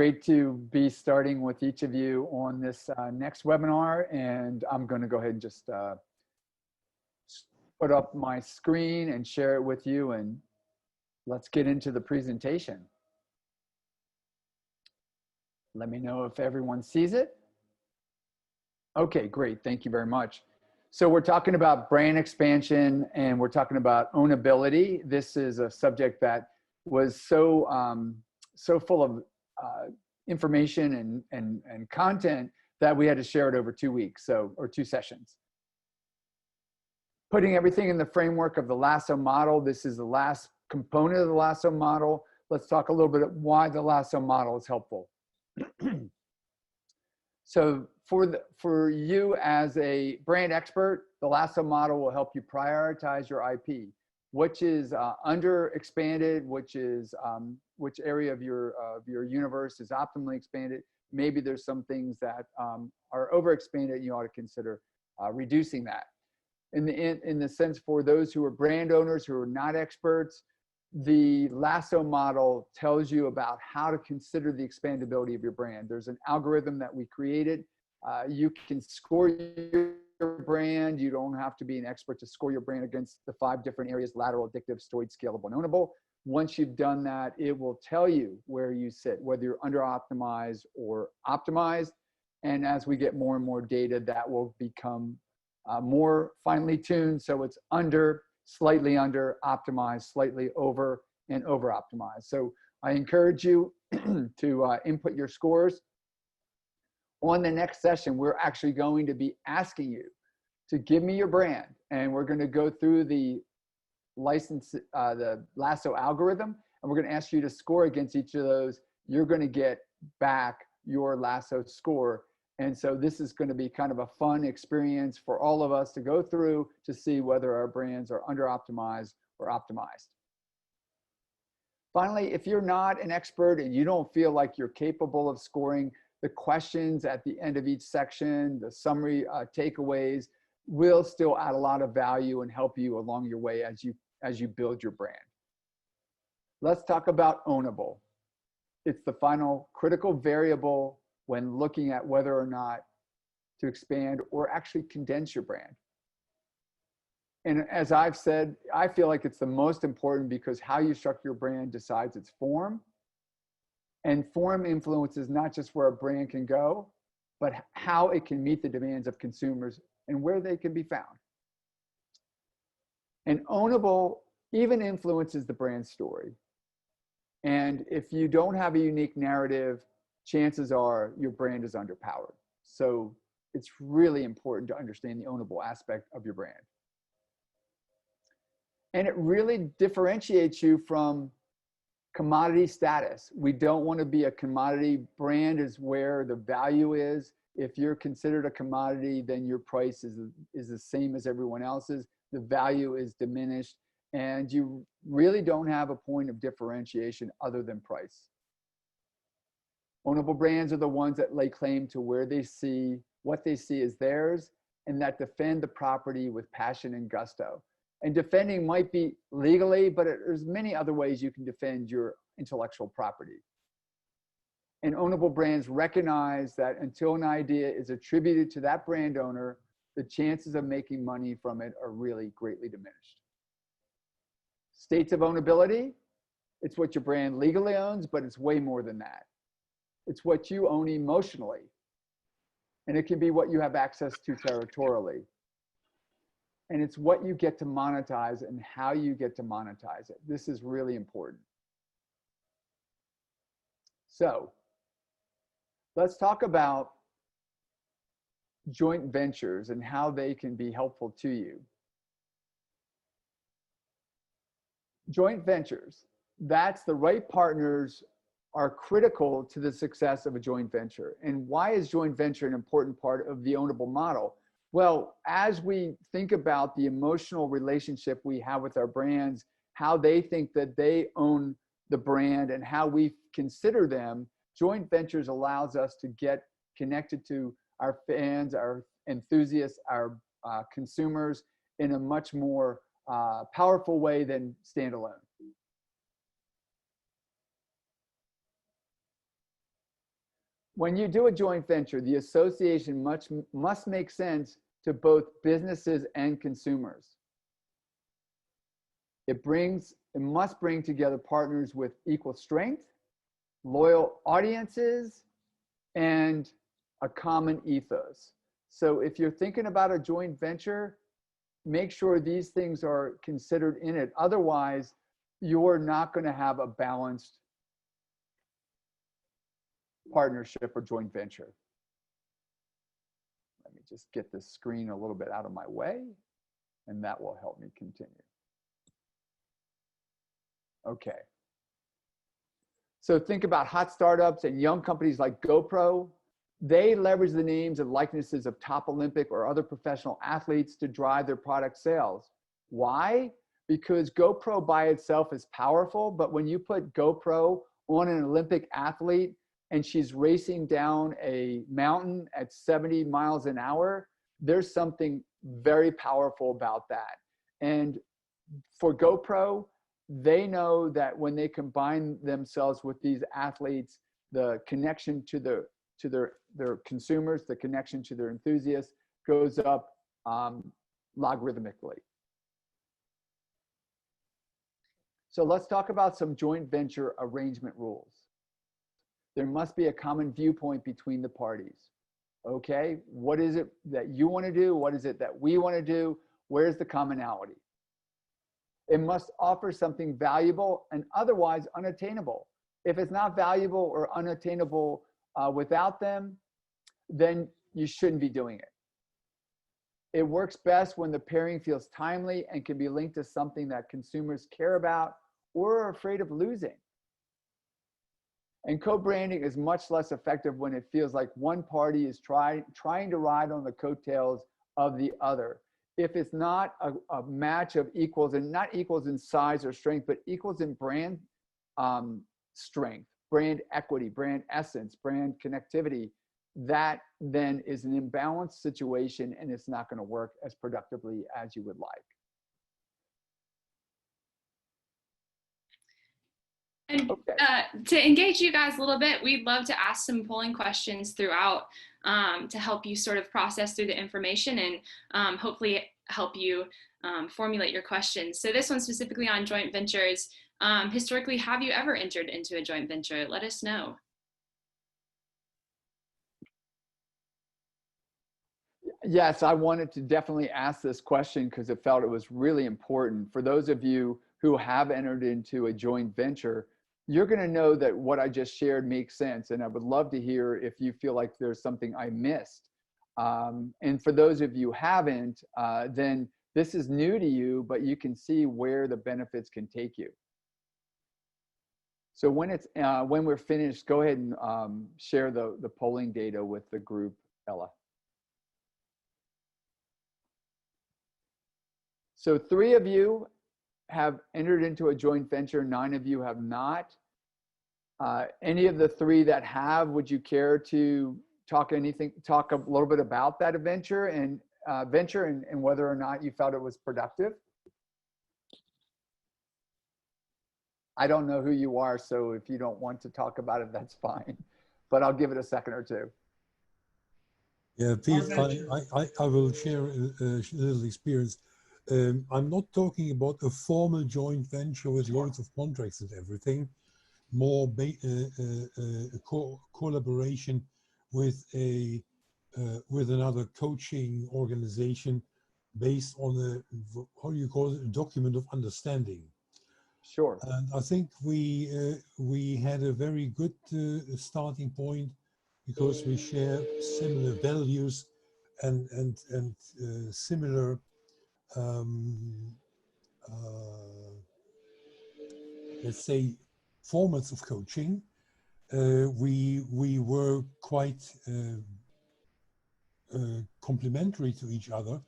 great to be starting with each of you on this next webinar, and I'm going to go ahead and just put up my screen and share it with you, and let's get into the presentation. Let me know if everyone sees it. Okay, great. Thank you very much. So we're talking about brand expansion, and we're talking about ownability. This is a subject that was so full of information and content that we had to share it over 2 weeks, or 2 sessions. Putting everything in the framework of the Lasso model. This is the last component of the Lasso model. Let's talk a little bit about why the Lasso model is helpful. So for you as a brand expert, the Lasso model will help you prioritize your IP, which is underexpanded, which area of your universe is optimally expanded. Maybe there's some things that are overexpanded, and you ought to consider reducing that. In the sense, for those who are brand owners who are not experts, the Lasso model tells you about how to consider the expandability of your brand. There's an algorithm that we created. You can score your brand. You don't have to be an expert to score your brand against the 5 different areas: lateral, addictive, stored, scalable, and ownable. Once you've done that, it will tell you where you sit, whether you're under optimized or optimized. And as we get more and more data, that will become more finely tuned. So it's under, slightly under, optimized, slightly over, and over optimized. So I encourage you to input your scores. On the next session, we're actually going to be asking you to give me your brand, and we're going to go through the Lasso algorithm, and we're going to ask you to score against each of those. You're going to get back your Lasso score. And so this is going to be kind of a fun experience for all of us to go through to see whether our brands are under optimized or optimized. Finally, if you're not an expert and you don't feel like you're capable of scoring, the questions at the end of each section, the summary takeaways, will still add a lot of value and help you along your way as you build your brand. Let's talk about ownable. It's the final critical variable when looking at whether or not to expand or actually condense your brand. And as I've said, I feel like it's the most important, because how you structure your brand decides its form. And form influences not just where a brand can go, but how it can meet the demands of consumers and where they can be found. And ownable even influences the brand story. And if you don't have a unique narrative, chances are your brand is underpowered. So it's really important to understand the ownable aspect of your brand. And it really differentiates you from commodity status. We don't want to be a commodity. Brand is where the value is. If you're considered a commodity, then your price is the same as everyone else's. The value is diminished, and you really don't have a point of differentiation other than price. Ownable brands are the ones that lay claim to what they see as theirs, and that defend the property with passion and gusto. And defending might be legally, but there's many other ways you can defend your intellectual property. And ownable brands recognize that until an idea is attributed to that brand owner, the chances of making money from it are really greatly diminished. States of ownability: it's what your brand legally owns, but it's way more than that. It's what you own emotionally. And it can be what you have access to territorially. And it's what you get to monetize and how you get to monetize it. This is really important. So let's talk about joint ventures and how they can be helpful to you. Joint ventures, that's the right partners are critical to the success of a joint venture. And why is joint venture an important part of the ownable model? Well, as we think about the emotional relationship we have with our brands, how they think that they own the brand and how we consider them, joint ventures allows us to get connected to our fans, our enthusiasts, our consumers in a much more powerful way than standalone. when you do a joint venture, the association must make sense to both businesses and consumers. It must bring together partners with equal strength, loyal audiences, and a common ethos. So if you're thinking about a joint venture, make sure these things are considered in it. Otherwise, you're not going to have a balanced partnership or joint venture. Let me just get this screen a little bit out of my way, and that will help me continue. Okay. So think about hot startups and young companies like GoPro. They leverage the names and likenesses of top Olympic or other professional athletes to drive their product sales. Why? Because GoPro by itself is powerful, but when you put GoPro on an Olympic athlete and she's racing down a mountain at 70 miles an hour, there's something very powerful about that. And for GoPro, they know that when they combine themselves with these athletes, the connection to their consumers, the connection to their enthusiasts goes up logarithmically. So let's talk about some joint venture arrangement rules. There must be a common viewpoint between the parties. Okay, what is it that you want to do? What is it that we want to do? Where's the commonality? It must offer something valuable and otherwise unattainable. If it's not valuable or unattainable without them, then you shouldn't be doing it. It works best when the pairing feels timely and can be linked to something that consumers care about or are afraid of losing. And co-branding is much less effective when it feels like one party is trying to ride on the coattails of the other. If it's not a match of equals, and not equals in size or strength, but equals in brand strength, brand equity, brand essence, brand connectivity, that then is an imbalanced situation and it's not going to work as productively as you would like. And okay. To engage you guys a little bit, we'd love to ask some polling questions throughout to help you sort of process through the information and hopefully help you formulate your questions. So this one specifically on joint ventures. Historically, have you ever entered into a joint venture? Let us know. Yes, I wanted to definitely ask this question because I felt it was really important. For those of you who have entered into a joint venture, you're going to know that what I just shared makes sense. And I would love to hear if you feel like there's something I missed. And for those of you who haven't, then this is new to you, but you can see where the benefits can take you. So when we're finished, go ahead and share the polling data with the group, Ella. So 3 of you have entered into a joint venture, 9 of you have not. Any of the 3 that have, would you care to talk a little bit about that venture and whether or not you felt it was productive? I don't know who you are, so if you don't want to talk about it, that's fine. But I'll give it a second or 2. Yeah, Pete, I will share a little experience. I'm not talking about a formal joint venture with loads of contracts and everything, more collaboration with another coaching organization based on how do you call it, a document of understanding. Sure. And I think we had a very good starting point because we share similar values and similar let's say formats of coaching. We were quite complementary to each other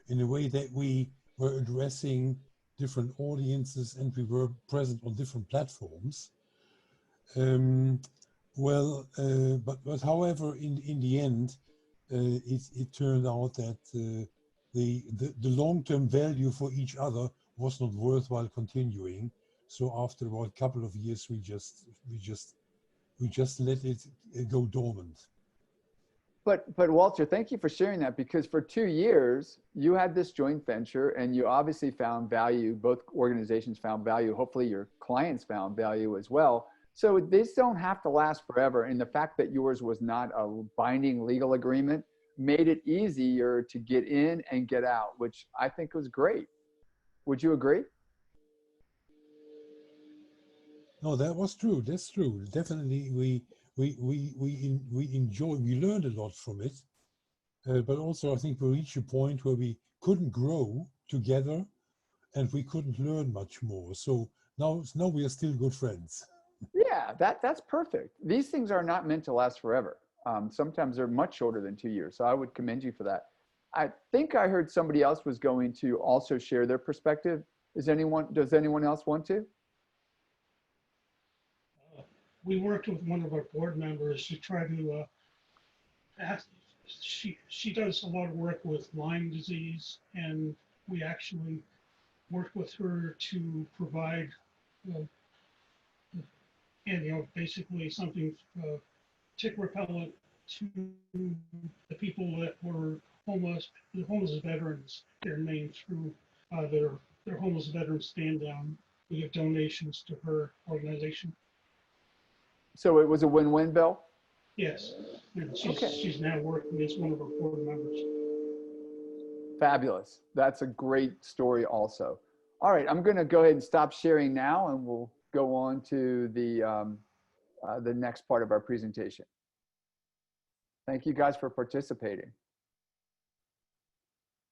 in a way that we were addressing different audiences and we were present on different platforms. But however, in the end, it turned out that the long-term value for each other was not worthwhile continuing. So after about a couple of years, we just We just let it go dormant. But Walter, thank you for sharing that, because for 2 years you had this joint venture and you obviously found value. Both organizations found value. Hopefully your clients found value as well. So these don't have to last forever. And the fact that yours was not a binding legal agreement made it easier to get in and get out, which I think was great. Would you agree? No, that was true. That's true. Definitely, we enjoyed. We learned a lot from it, but also I think we reached a point where we couldn't grow together, and we couldn't learn much more. So now we are still good friends. Yeah, that's perfect. These things are not meant to last forever. Sometimes they're much shorter than 2 years. So I would commend you for that. I think I heard somebody else was going to also share their perspective. Does anyone else want to? We worked with one of our board members to try to she does a lot of work with Lyme disease, and we actually worked with her to provide and basically something tick repellent to the people that were homeless, the homeless veterans, their names through their homeless veterans stand down. We give donations to her organization. So it was a win-win, Bill? Yes, and Okay. she's now working as one of our board members. Fabulous. That's a great story also. All right, I'm going to go ahead and stop sharing now, and we'll go on to the next part of our presentation. Thank you guys for participating.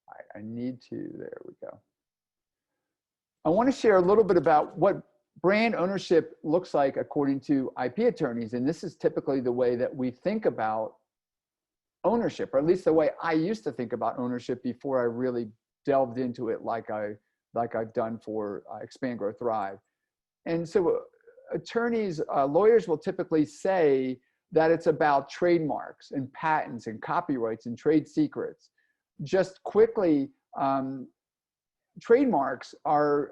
All right, I need to, there we go. I want to share a little bit about what brand ownership looks like according to IP attorneys. And this is typically the way that we think about ownership, or at least the way I used to think about ownership before I really delved into it like I've done for Expand, Grow, Thrive. And so attorneys, lawyers will typically say that it's about trademarks and patents and copyrights and trade secrets. Just quickly, trademarks are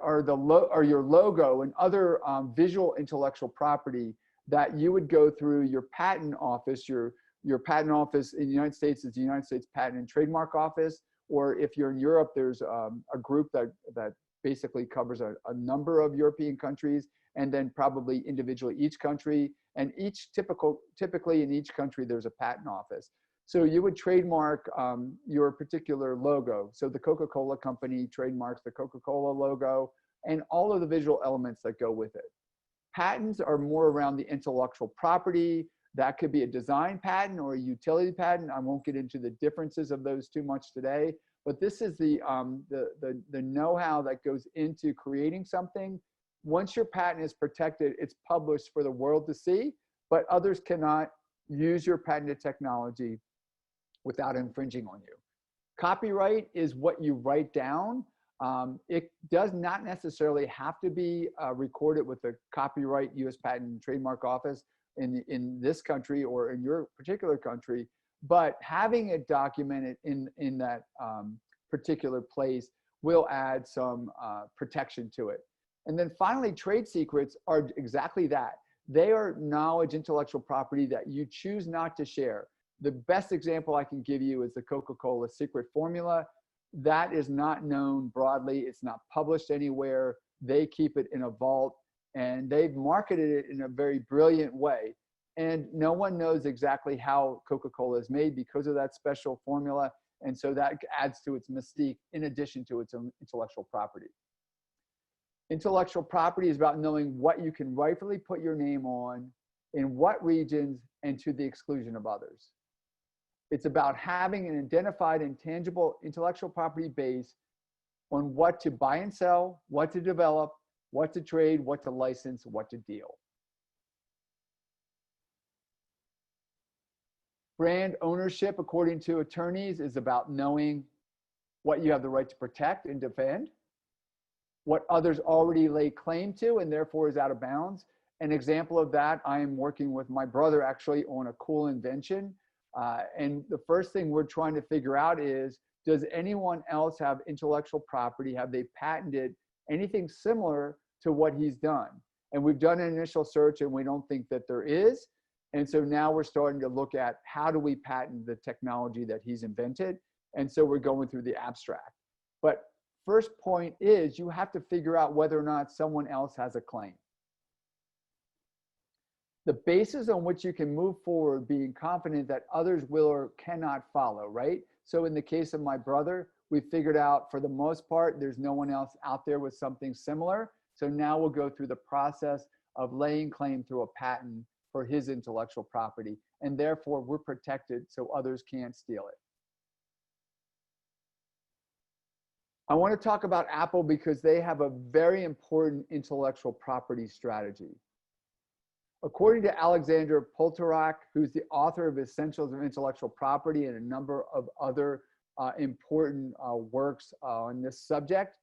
your logo and other visual intellectual property that you would go through your patent office. Your patent office in the United States is the United States Patent and Trademark Office, or if you're in Europe, there's a group that basically covers a number of European countries, and then probably individually each country, and typically in each country there's a patent office. So you would trademark your particular logo. So the Coca-Cola company trademarks the Coca-Cola logo and all of the visual elements that go with it. Patents are more around the intellectual property. That could be a design patent or a utility patent. I won't get into the differences of those too much today, but this is the know-how that goes into creating something. Once your patent is protected, it's published for the world to see, but others cannot use your patented technology without infringing on you. Copyright is what you write down. It does not necessarily have to be recorded with the copyright U.S. Patent and Trademark Office in this country or in your particular country, but having it documented in that particular place will add some protection to it. And then finally, trade secrets are exactly that. They are knowledge, intellectual property that you choose not to share. The best example I can give you is the Coca-Cola secret formula. That is not known broadly. It's not published anywhere. They keep it in a vault, and they've marketed it in a very brilliant way. And no one knows exactly how Coca-Cola is made because of that special formula. And so that adds to its mystique in addition to its own intellectual property. Intellectual property is about knowing what you can rightfully put your name on, in what regions, and to the exclusion of others. It's about having an identified and tangible intellectual property base on what to buy and sell, what to develop, what to trade, what to license, what to deal. Brand ownership, according to attorneys, is about knowing what you have the right to protect and defend, what others already lay claim to and therefore is out of bounds. An example of that, I am working with my brother actually on a cool invention. And the first thing we're trying to figure out is, does anyone else have intellectual property? Have they patented anything similar to what he's done? And we've done an initial search and we don't think that there is. And so now we're starting to look at how do we patent the technology that he's invented. And so we're going through the abstract. But first point is you have to figure out whether or not someone else has a claim. The basis on which you can move forward, being confident that others will or cannot follow, right? So in the case of my brother, we figured out for the most part, there's no one else out there with something similar. So now we'll go through the process of laying claim to a patent for his intellectual property. And therefore we're protected so others can't steal it. I want to talk about Apple because they have a very important intellectual property strategy. According to Alexander Poltorak, who's the author of Essentials of Intellectual Property and a number of other important works on this subject,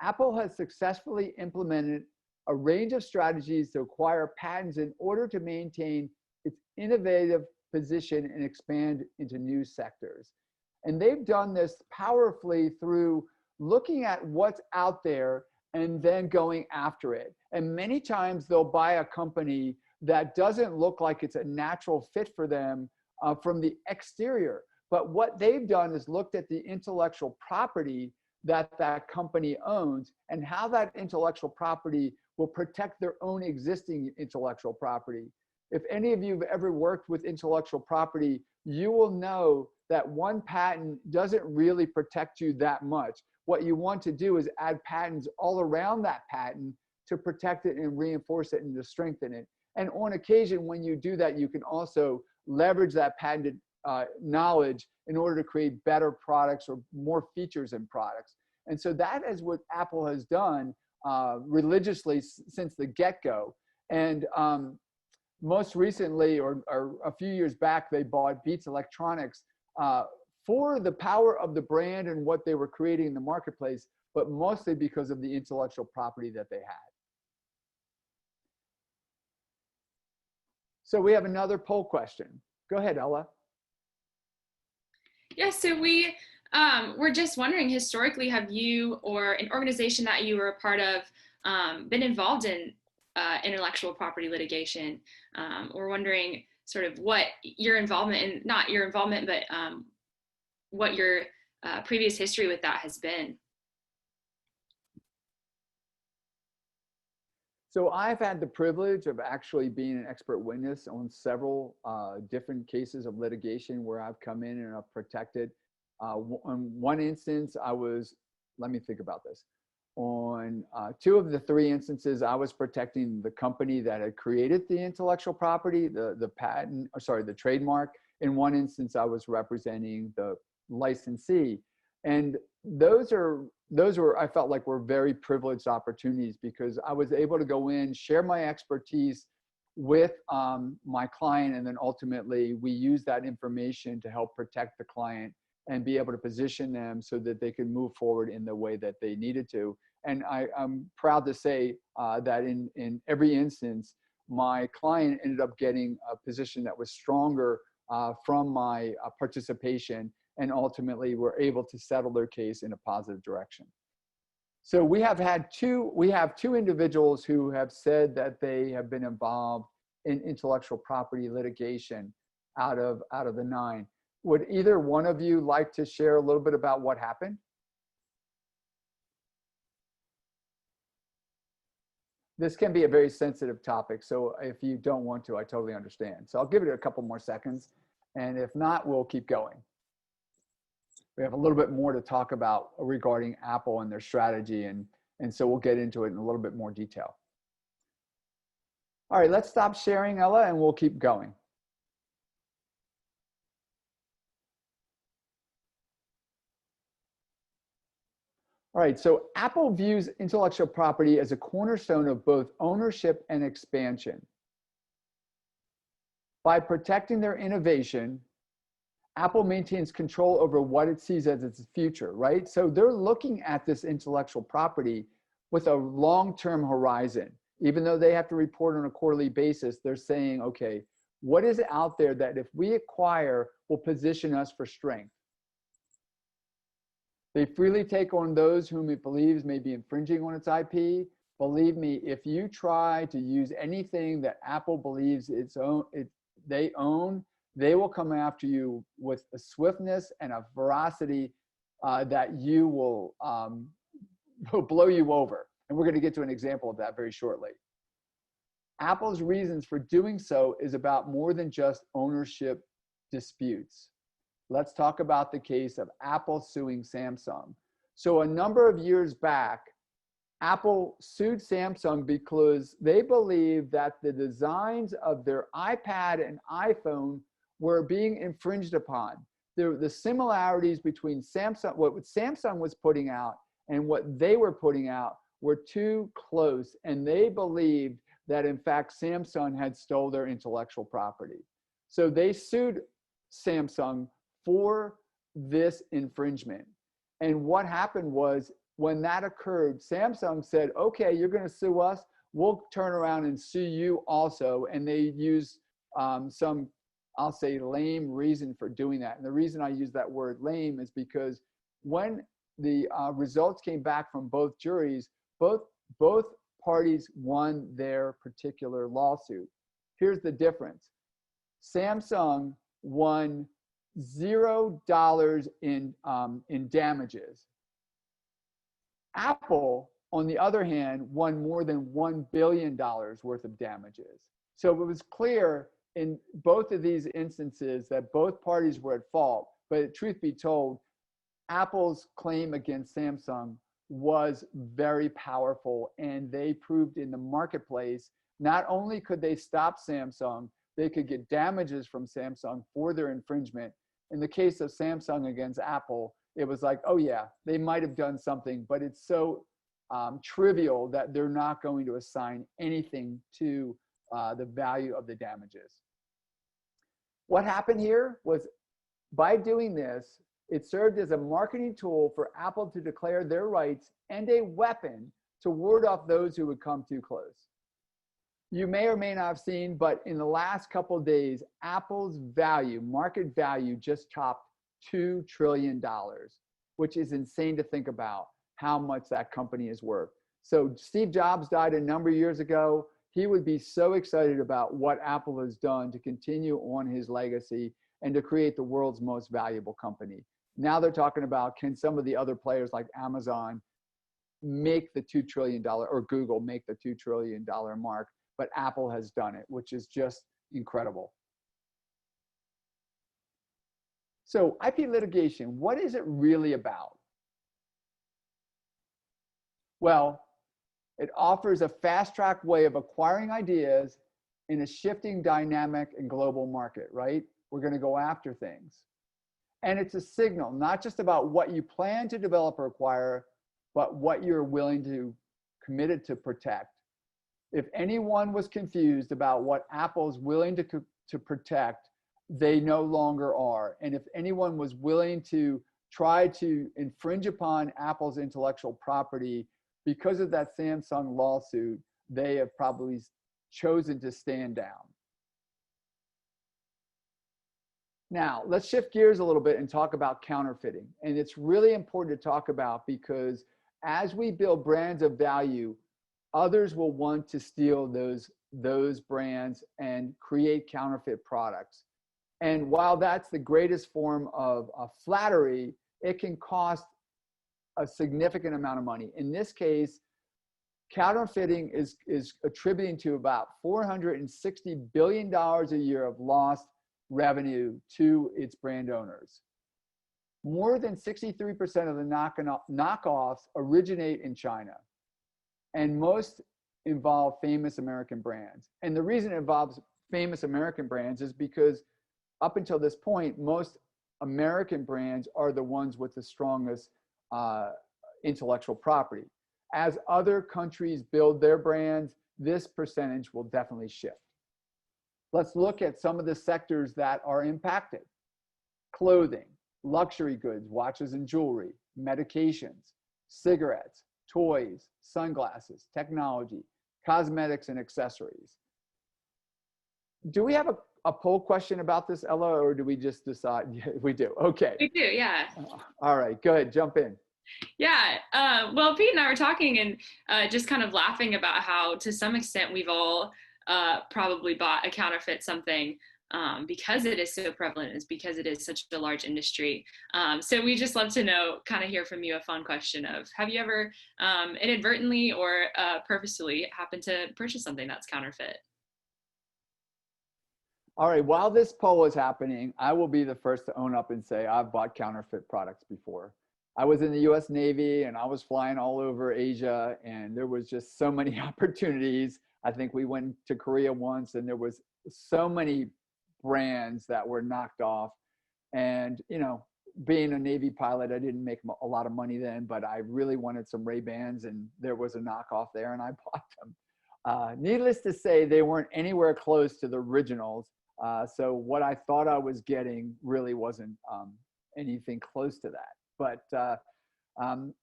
Apple has successfully implemented a range of strategies to acquire patents in order to maintain its innovative position and expand into new sectors. And they've done this powerfully through looking at what's out there and then going after it. And many times they'll buy a company that doesn't look like it's a natural fit for them from the exterior. But what they've done is looked at the intellectual property that that company owns and how that intellectual property will protect their own existing intellectual property. If any of you have ever worked with intellectual property, you will know that one patent doesn't really protect you that much. What you want to do is add patents all around that patent to protect it and reinforce it and to strengthen it. And on occasion, when you do that, you can also leverage that patented knowledge in order to create better products or more features in products. And so that is what Apple has done religiously since the get-go. And most recently, or a few years back, they bought Beats Electronics for the power of the brand and what they were creating in the marketplace, but mostly because of the intellectual property that they had. So we have another poll question. Go ahead, Ella. Yeah, so we're just wondering, historically, have you or an organization that you were a part of been involved in intellectual property litigation? We're wondering sort of what your involvement in, not your involvement, but what your previous history with that has been. So I've had the privilege of actually being an expert witness on several different cases of litigation where I've come in and I've protected. On one instance, let me think about this. On two of the three instances, I was protecting the company that had created the intellectual property, the patent, or sorry, the trademark. In one instance, I was representing the licensee. And those were, I felt like, were very privileged opportunities because I was able to go in, share my expertise with my client, and then ultimately we use that information to help protect the client and be able to position them so that they can move forward in the way that they needed to. And I'm proud to say that in every instance, my client ended up getting a position that was stronger from my participation, and ultimately were able to settle their case in a positive direction. So we have two individuals who have said that they have been involved in intellectual property litigation out of the 9. Would either one of you like to share a little bit about what happened? This can be a very sensitive topic, so if you don't want to, I totally understand. So I'll give it a couple more seconds, and if not, we'll keep going. We have a little bit more to talk about regarding Apple and their strategy, and so we'll get into it in a little bit more detail. All right, let's stop sharing, Ella, and we'll keep going. All right, so Apple views intellectual property as a cornerstone of both ownership and expansion. By protecting their innovation, Apple maintains control over what it sees as its future, right? So they're looking at this intellectual property with a long-term horizon. Even though they have to report on a quarterly basis, they're saying, okay, what is out there that if we acquire will position us for strength? They freely take on those whom it believes may be infringing on its IP. Believe me, if you try to use anything that Apple believes they own, they will come after you with a swiftness and a veracity that you will blow you over. And we're going to get to an example of that very shortly. Apple's reasons for doing so is about more than just ownership disputes. Let's talk about the case of Apple suing Samsung. So a number of years back, Apple sued Samsung because they believed that the designs of their iPad and iPhone were being infringed upon. The similarities between Samsung, what Samsung was putting out and what they were putting out were too close, and they believed that in fact Samsung had stole their intellectual property. So they sued Samsung for this infringement. And what happened was, when that occurred, Samsung said, okay, you're going to sue us, we'll turn around and sue you also. And they used some, I'll say, lame reason for doing that. And the reason I use that word lame is because when the results came back from both juries, both parties won their particular lawsuit. Here's the difference. Samsung won $0 in damages. Apple, on the other hand, won more than $1 billion worth of damages. So it was clear in both of these instances that both parties were at fault. But truth be told, Apple's claim against Samsung was very powerful, and they proved in the marketplace, not only could they stop Samsung, they could get damages from Samsung for their infringement. In the case of Samsung against Apple, it was like, oh yeah, they might have done something, but it's so trivial that they're not going to assign anything to the value of the damages. What happened here was, by doing this, it served as a marketing tool for Apple to declare their rights and a weapon to ward off those who would come too close. You may or may not have seen, but in the last couple of days, Apple's value, market value, just topped $2 trillion, which is insane to think about how much that company is worth. So Steve Jobs died a number of years ago. He would be so excited about what Apple has done to continue on his legacy and to create the world's most valuable company. Now they're talking about, can some of the other players like Amazon make the $2 trillion, or Google make the $2 trillion mark? But Apple has done it, which is just incredible. So IP litigation, what is it really about? Well, it offers a fast-track way of acquiring ideas in a shifting, dynamic, and global market, right? We're going to go after things. And it's a signal, not just about what you plan to develop or acquire, but what you're willing to, committed to protect. If anyone was confused about what Apple's willing to protect, they no longer are. And if anyone was willing to try to infringe upon Apple's intellectual property because of that Samsung lawsuit, they have probably chosen to stand down. Now, let's shift gears a little bit and talk about counterfeiting. And it's really important to talk about because as we build brands of value, others will want to steal those brands and create counterfeit products. And while that's the greatest form of flattery, it can cost a significant amount of money. In this case, counterfeiting is attributing to about $460 billion a year of lost revenue to its brand owners. More than 63% of the knockoffs originate in China, and most involve famous American brands. And the reason it involves famous American brands is because up until this point, most American brands are the ones with the strongest intellectual property. As other countries build their brands, this percentage will definitely shift. Let's look at some of the sectors that are impacted. Clothing, luxury goods, watches and jewelry, medications, cigarettes, toys, sunglasses, technology, cosmetics and accessories. Do we have a poll question about this, Ella, or do we just decide? Yeah, we do. Okay. We do, yeah. All right, go ahead, jump in. Yeah, well, Pete and I were talking and just kind of laughing about how, to some extent, we've all probably bought a counterfeit something because it is so prevalent, is because it is such a large industry. So we just love to know, kind of hear from you a fun question of, have you ever inadvertently or purposefully happened to purchase something that's counterfeit? All right, while this poll is happening, I will be the first to own up and say I've bought counterfeit products before. I was in the US Navy and I was flying all over Asia, and there was just so many opportunities. I think we went to Korea once and there was so many brands that were knocked off. And, you know, being a Navy pilot, I didn't make a lot of money then, but I really wanted some Ray-Bans and there was a knockoff there and I bought them. Needless to say, they weren't anywhere close to the originals. So what I thought I was getting really wasn't anything close to that. But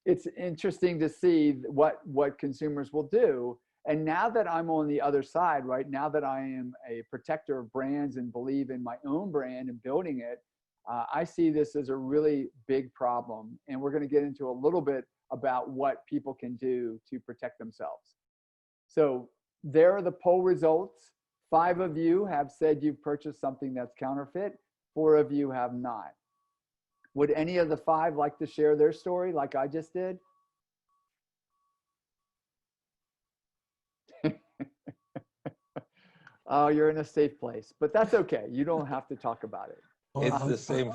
it's interesting to see what consumers will do. And now that I'm on the other side, right, now that I am a protector of brands and believe in my own brand and building it, I see this as a really big problem. And we're going to get into a little bit about what people can do to protect themselves. So there are the poll results. 5 of you have said you've purchased something that's counterfeit. 4 of you have not. Would any of the 5 like to share their story like I just did? Oh, you're in a safe place, but that's okay. You don't have to talk about it. It's the same.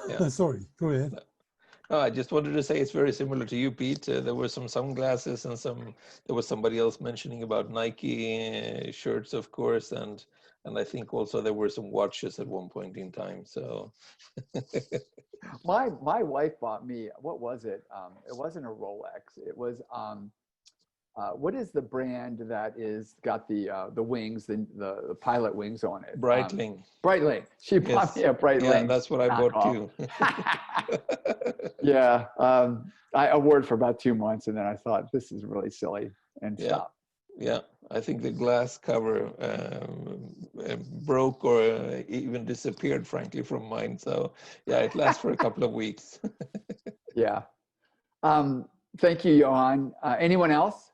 Yeah. Sorry, go ahead. No, I just wanted to say it's very similar to you, Pete. There were some sunglasses and there was somebody else mentioning about Nike shirts, of course, and I think also there were some watches at one point in time. So my wife bought me, what was it? It wasn't a Rolex. It was what is the brand that is got the wings, the pilot wings on it? Breitling. Breitling. She bought me a Breitling. Yeah, that's what I bought too. Yeah, I wore it for about 2 months, and then I thought this is really silly and stopped. Yeah, I think the glass cover broke or even disappeared, frankly, from mine. So yeah, it lasts for a couple of weeks. Yeah. Thank you, Johan. Anyone else?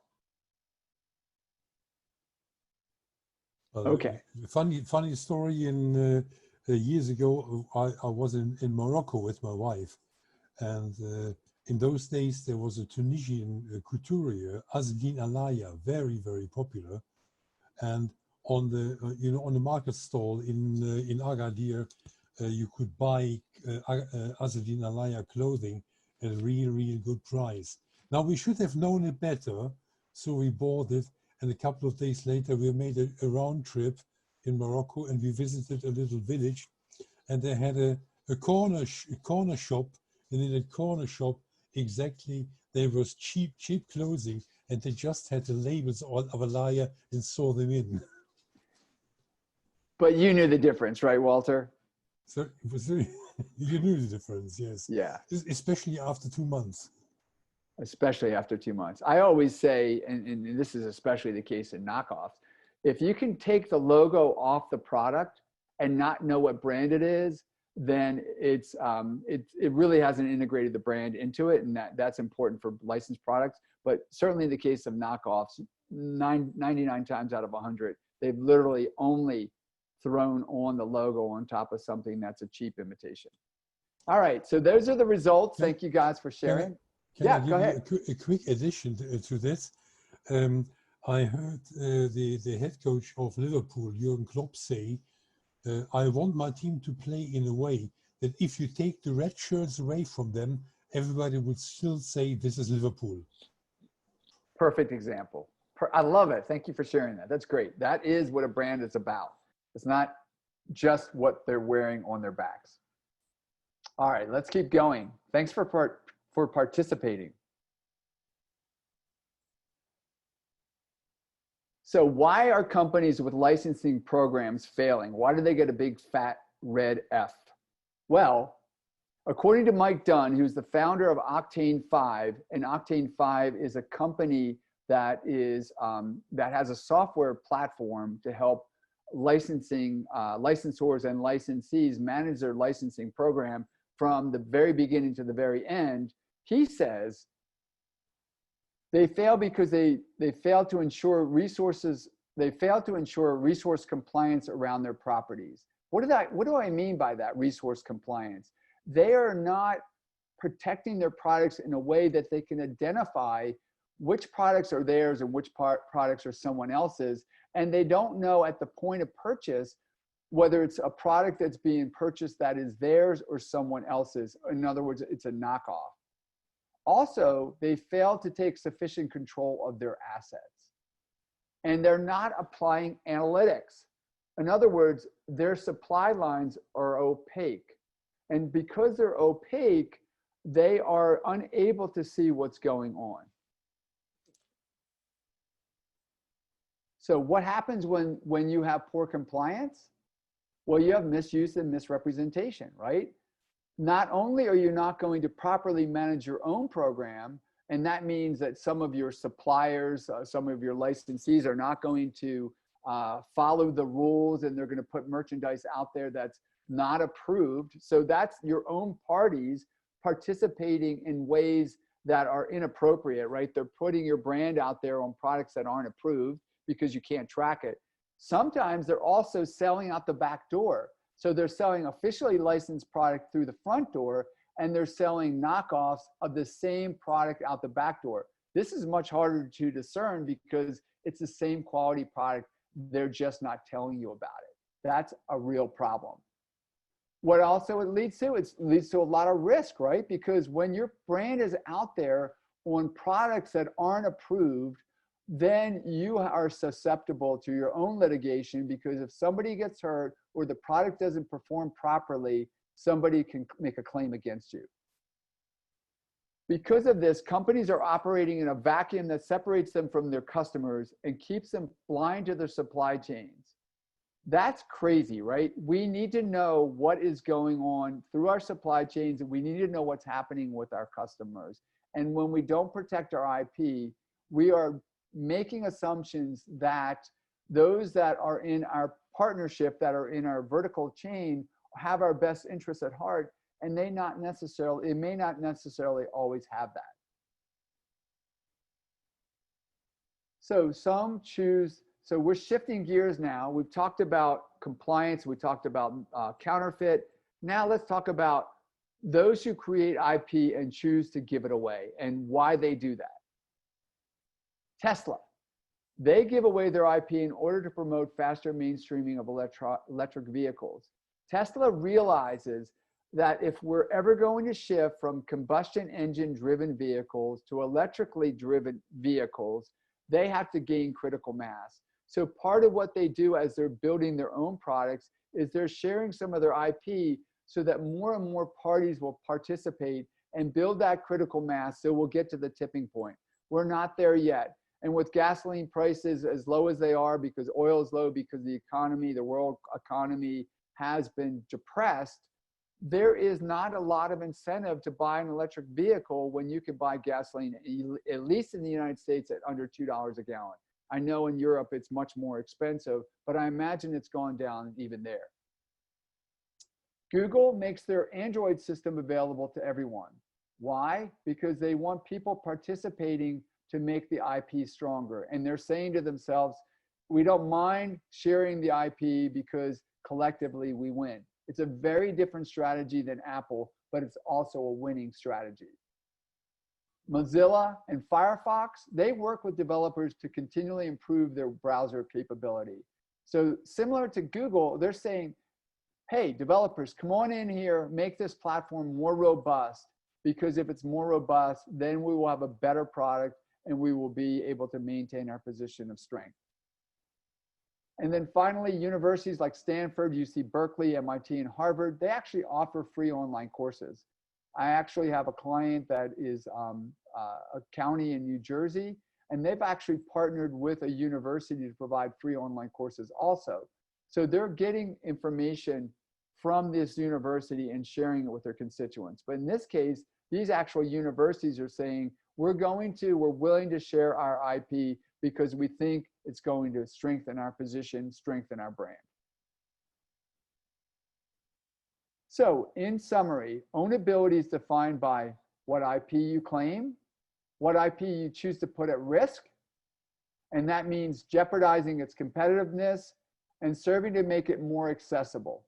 Okay. Funny story. In years ago, I was in Morocco with my wife, and in those days there was a Tunisian couturier, Azdin Alaya, very popular, and on the on the market stall in Agadir, you could buy Azdin Alaya clothing at a real good price. Now we should have known it better, so we bought it. And a couple of days later, we made a round trip in Morocco, and we visited a little village, and they had a corner shop, and in that corner shop, exactly, there was cheap clothing, and they just had the labels of Alaya and saw them in. But you knew the difference, right, Walter? So it was really, you knew the difference, yes. Yeah. Especially after 2 months. Especially after 2 months. I always say, and this is especially the case in knockoffs, if you can take the logo off the product and not know what brand it is, then it really hasn't integrated the brand into it, and that's important for licensed products. But certainly in the case of knockoffs, 99 times out of 100, they've literally only thrown on the logo on top of something that's a cheap imitation. All right, so those are the results. Thank you guys for sharing. Can I give you a quick addition to this? I heard the head coach of Liverpool, Jurgen Klopp, say, I want my team to play in a way that if you take the red shirts away from them, everybody would still say this is Liverpool. Perfect example. I love it. Thank you for sharing that. That's great. That is what a brand is about. It's not just what they're wearing on their backs. All right, let's keep going. Thanks for participating. So why are companies with licensing programs failing? Why do they get a big fat red F? Well, according to Mike Dunn, who's the founder of Octane 5, and Octane 5 is a company that is that has a software platform to help licensors and licensees manage their licensing program from the very beginning to the very end. He says they fail because they fail to ensure resource compliance around their properties. What do I mean by that, resource compliance? They are not protecting their products in a way that they can identify which products are theirs and which products are someone else's. And they don't know at the point of purchase whether it's a product that's being purchased that is theirs or someone else's. In other words, it's a knockoff. Also, they fail to take sufficient control of their assets. And they're not applying analytics. In other words, their supply lines are opaque. And because they're opaque, they are unable to see what's going on. So what happens when you have poor compliance? Well, you have misuse and misrepresentation, right? Not only are you not going to properly manage your own program, and that means that some of your suppliers, some of your licensees are not going to follow the rules, and they're going to put merchandise out there that's not approved. So that's your own parties participating in ways that are inappropriate, right? They're putting your brand out there on products that aren't approved because you can't track it. Sometimes they're also selling out the back door. So they're selling officially licensed product through the front door, and they're selling knockoffs of the same product out the back door. This is much harder to discern because it's the same quality product. They're just not telling you about it. That's a real problem. What also it leads to a lot of risk, right? Because when your brand is out there on products that aren't approved, then you are susceptible to your own litigation, because if somebody gets hurt or the product doesn't perform properly, somebody can make a claim against you. Because of this, companies are operating in a vacuum that separates them from their customers and keeps them blind to their supply chains. That's crazy, right? We need to know what is going on through our supply chains, and we need to know what's happening with our customers. And when we don't protect our IP, we are making assumptions that those that are in our partnership, that are in our vertical chain, have our best interests at heart, and it may not necessarily always have that. So some choose, so we're shifting gears now. We've talked about compliance, we talked about counterfeit. Now let's talk about those who create IP and choose to give it away and why they do that. Tesla, they give away their IP in order to promote faster mainstreaming of electric vehicles. Tesla realizes that if we're ever going to shift from combustion engine driven vehicles to electrically driven vehicles, they have to gain critical mass. So part of what they do as they're building their own products is they're sharing some of their IP so that more and more parties will participate and build that critical mass, so we'll get to the tipping point. We're not there yet. And with gasoline prices as low as they are, because oil is low, because the economy, the world economy has been depressed, there is not a lot of incentive to buy an electric vehicle when you can buy gasoline, at least in the United States, at under $2 a gallon. I know in Europe it's much more expensive, but I imagine it's gone down even there. Google makes their Android system available to everyone. Why? Because they want people participating to make the IP stronger. And they're saying to themselves, we don't mind sharing the IP because collectively we win. It's a very different strategy than Apple, but it's also a winning strategy. Mozilla and Firefox, they work with developers to continually improve their browser capability. So similar to Google, they're saying, hey, developers, come on in here, make this platform more robust, because if it's more robust, then we will have a better product and we will be able to maintain our position of strength. And then finally, universities like Stanford, UC Berkeley, MIT, and Harvard, they actually offer free online courses. I actually have a client that is a county in New Jersey, and they've actually partnered with a university to provide free online courses also. So they're getting information from this university and sharing it with their constituents. But in this case, these actual universities are saying, we're willing to share our IP because we think it's going to strengthen our position, strengthen our brand. So in summary, ownability is defined by what IP you claim, what IP you choose to put at risk, and that means jeopardizing its competitiveness and serving to make it more accessible.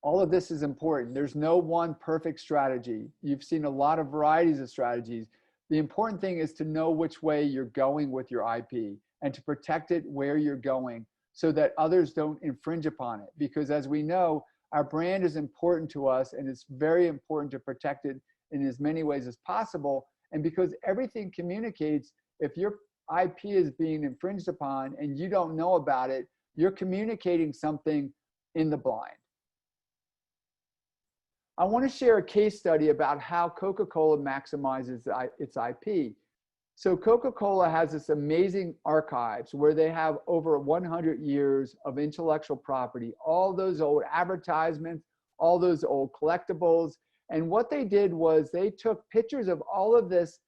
All of this is important. There's no one perfect strategy. You've seen a lot of varieties of strategies. The important thing is to know which way you're going with your IP and to protect it where you're going so that others don't infringe upon it. Because as we know, our brand is important to us and it's very important to protect it in as many ways as possible. And because everything communicates, if your IP is being infringed upon and you don't know about it, you're communicating something in the blind. I want to share a case study about how Coca-Cola maximizes its IP. So Coca-Cola has this amazing archives where they have over 100 years of intellectual property, all those old advertisements, all those old collectibles. And what they did was they took pictures of all of this,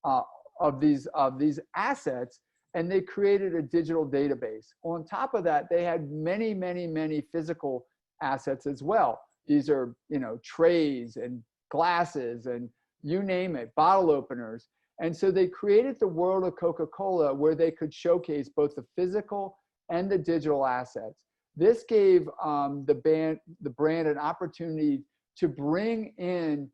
of these assets, and they created a digital database. On top of that, they had many, many, many physical assets as well. These are, you know, trays and glasses and you name it, bottle openers. And so they created the world of Coca-Cola where they could showcase both the physical and the digital assets. This gave the brand an opportunity to bring in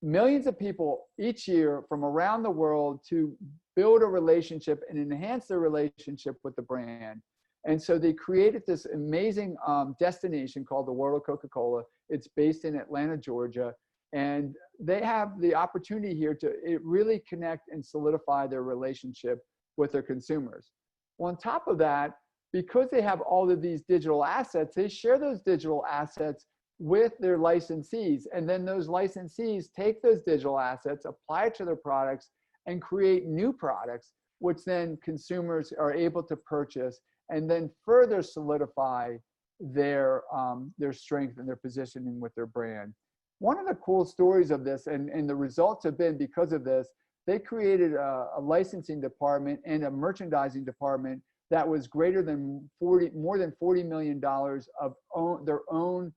millions of people each year from around the world to build a relationship and enhance their relationship with the brand. And so they created this amazing destination called the World of Coca-Cola. It's based in Atlanta, Georgia. And they have the opportunity here to really connect and solidify their relationship with their consumers. On top of that, because they have all of these digital assets, they share those digital assets with their licensees. And then those licensees take those digital assets, apply it to their products, and create new products, which then consumers are able to purchase and then further solidify their strength and their positioning with their brand. One of the cool stories of this, and the results have been because of this, they created a licensing department and a merchandising department that was greater than more than $40 million of their own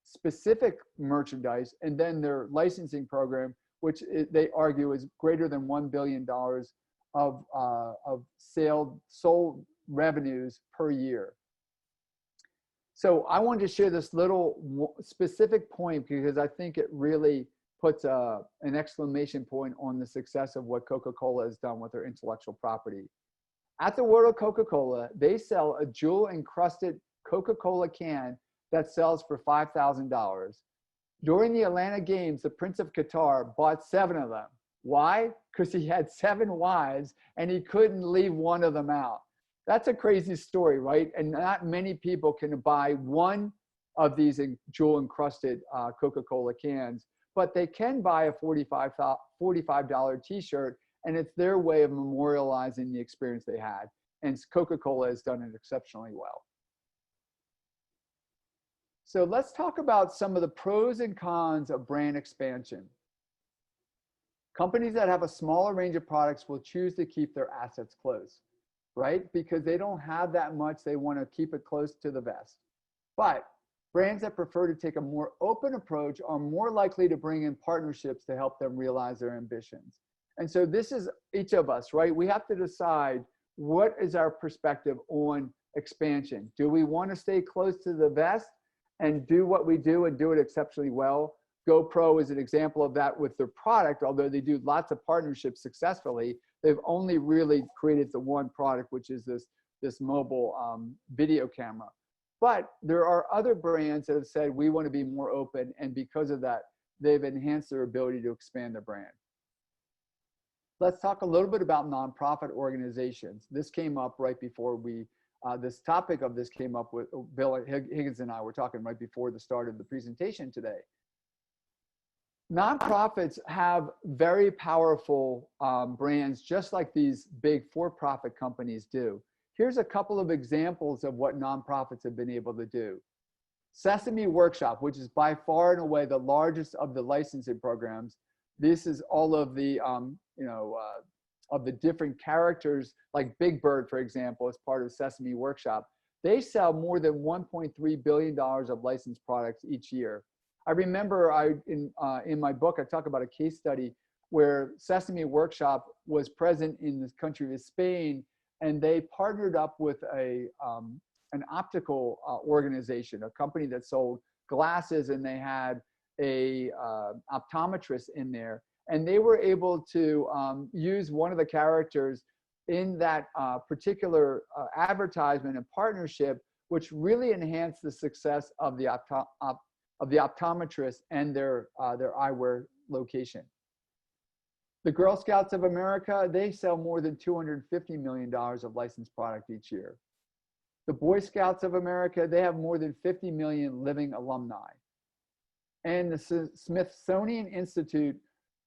specific merchandise, and then their licensing program, which they argue is greater than $1 billion of sold revenues per year. So I wanted to share this little specific point because I think it really puts an exclamation point on the success of what Coca-Cola has done with their intellectual property. At the World of Coca-Cola, they sell a jewel-encrusted Coca-Cola can that sells for $5,000. During the Atlanta Games, the Prince of Qatar bought 7 of them. Why? Because he had 7 wives and he couldn't leave one of them out. That's a crazy story, right? And not many people can buy one of these jewel-encrusted Coca-Cola cans, but they can buy a $45 t-shirt, and it's their way of memorializing the experience they had. And Coca-Cola has done it exceptionally well. So let's talk about some of the pros and cons of brand expansion. Companies that have a smaller range of products will choose to keep their assets close, right? Because they don't have that much, they want to keep it close to the vest. But brands that prefer to take a more open approach are more likely to bring in partnerships to help them realize their ambitions. And so this is each of us, right? We have to decide what is our perspective on expansion. Do we want to stay close to the vest and do what we do and do it exceptionally well? GoPro is an example of that with their product. Although they do lots of partnerships successfully, they've only really created the one product, which is this mobile video camera. But there are other brands that have said, we want to be more open. And because of that, they've enhanced their ability to expand their brand. Let's talk a little bit about nonprofit organizations. This came up right before this topic of this came up with Bill Higgins and I were talking right before the start of the presentation today. Nonprofits have very powerful brands, just like these big for-profit companies do. Here's a couple of examples of what nonprofits have been able to do. Sesame Workshop, which is by far and away the largest of the licensing programs. This is all of the, of the different characters, like Big Bird, for example, as part of Sesame Workshop. They sell more than $1.3 billion of licensed products each year. I remember in my book, I talk about a case study where Sesame Workshop was present in the country of Spain, and they partnered up with an optical organization, a company that sold glasses and they had a optometrist in there, and they were able to use one of the characters in that particular advertisement and partnership, which really enhanced the success of the optometrist and their eyewear location. The Girl Scouts of America, they sell more than $250 million of licensed product each year. The Boy Scouts of America, they have more than 50 million living alumni. And the Smithsonian Institute,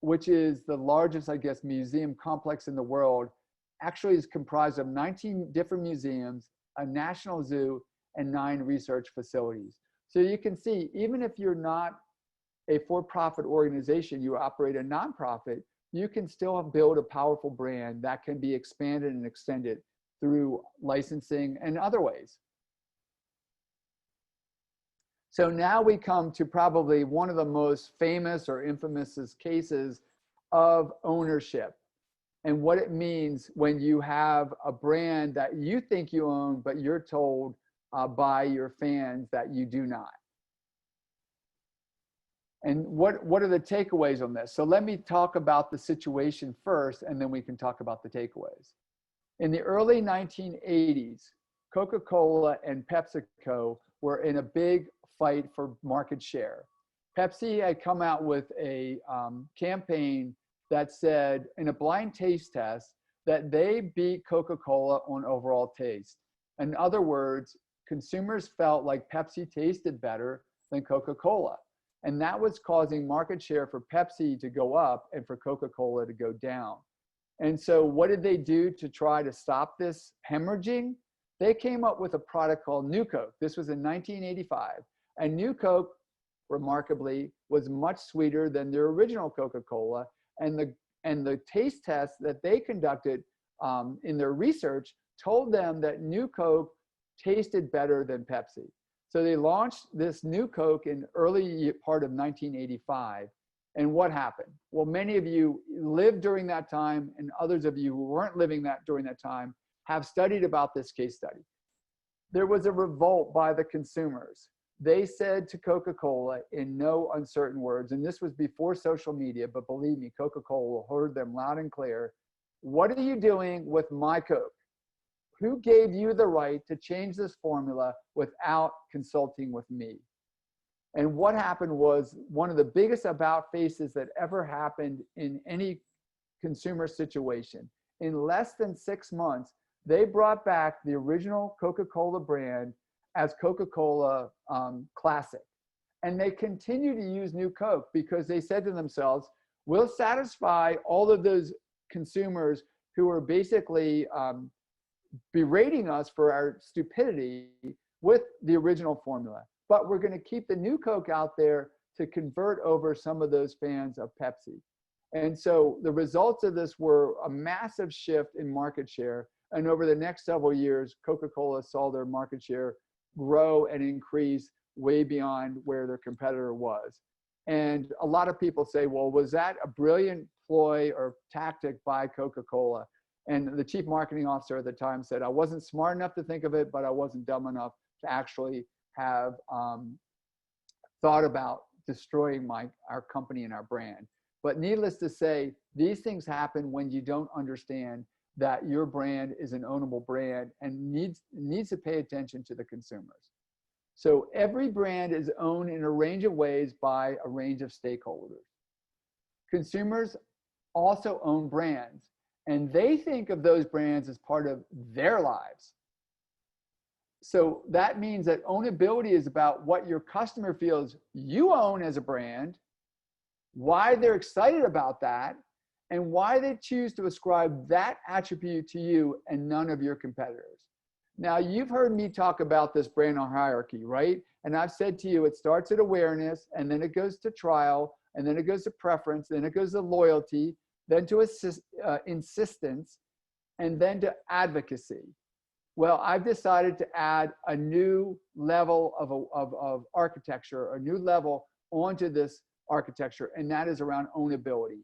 which is the largest, I guess, museum complex in the world, actually is comprised of 19 different museums, a national zoo, and 9 research facilities. So you can see, even if you're not a for-profit organization, you operate a nonprofit, you can still build a powerful brand that can be expanded and extended through licensing and other ways. So now we come to probably one of the most famous or infamous cases of ownership and what it means when you have a brand that you think you own, but you're told by your fans that you do not. And what are the takeaways on this? So let me talk about the situation first, and then we can talk about the takeaways. In the early 1980s, Coca-Cola and PepsiCo were in a big fight for market share. Pepsi had come out with a campaign that said, in a blind taste test, that they beat Coca-Cola on overall taste. In other words, consumers felt like Pepsi tasted better than Coca-Cola. And that was causing market share for Pepsi to go up and for Coca-Cola to go down. And so what did they do to try to stop this hemorrhaging? They came up with a product called New Coke. This was in 1985. And New Coke, remarkably, was much sweeter than their original Coca-Cola. And the taste test that they conducted in their research told them that New Coke tasted better than Pepsi. So they launched this New Coke in early part of 1985. And what happened? Well, many of you lived during that time, and others of you who weren't living during that time have studied about this case study. There was a revolt by the consumers. They said to Coca-Cola in no uncertain words, and this was before social media, but believe me, Coca-Cola heard them loud and clear. What are you doing with my Coke? Who gave you the right to change this formula without consulting with me? And what happened was one of the biggest about faces that ever happened in any consumer situation. In less than 6 months, they brought back the original Coca-Cola brand as Coca-Cola Classic. And they continue to use New Coke because they said to themselves, we'll satisfy all of those consumers who are basically berating us for our stupidity with the original formula. But we're going to keep the New Coke out there to convert over some of those fans of Pepsi. And so the results of this were a massive shift in market share. And over the next several years, Coca-Cola saw their market share grow and increase way beyond where their competitor was. And a lot of people say, well, was that a brilliant ploy or tactic by Coca-Cola? And the chief marketing officer at the time said, I wasn't smart enough to think of it, but I wasn't dumb enough to actually have thought about destroying our company and our brand. But needless to say, these things happen when you don't understand that your brand is an ownable brand and needs to pay attention to the consumers. So every brand is owned in a range of ways by a range of stakeholders. Consumers also own brands, and they think of those brands as part of their lives. So that means that ownability is about what your customer feels you own as a brand, why they're excited about that, and why they choose to ascribe that attribute to you and none of your competitors. Now, you've heard me talk about this brand hierarchy, right? And I've said to you, it starts at awareness, and then it goes to trial, and then it goes to preference, then it goes to loyalty, then to insistence, and then to advocacy. Well, I've decided to add a new level of architecture, a new level onto this architecture, and that is around ownability.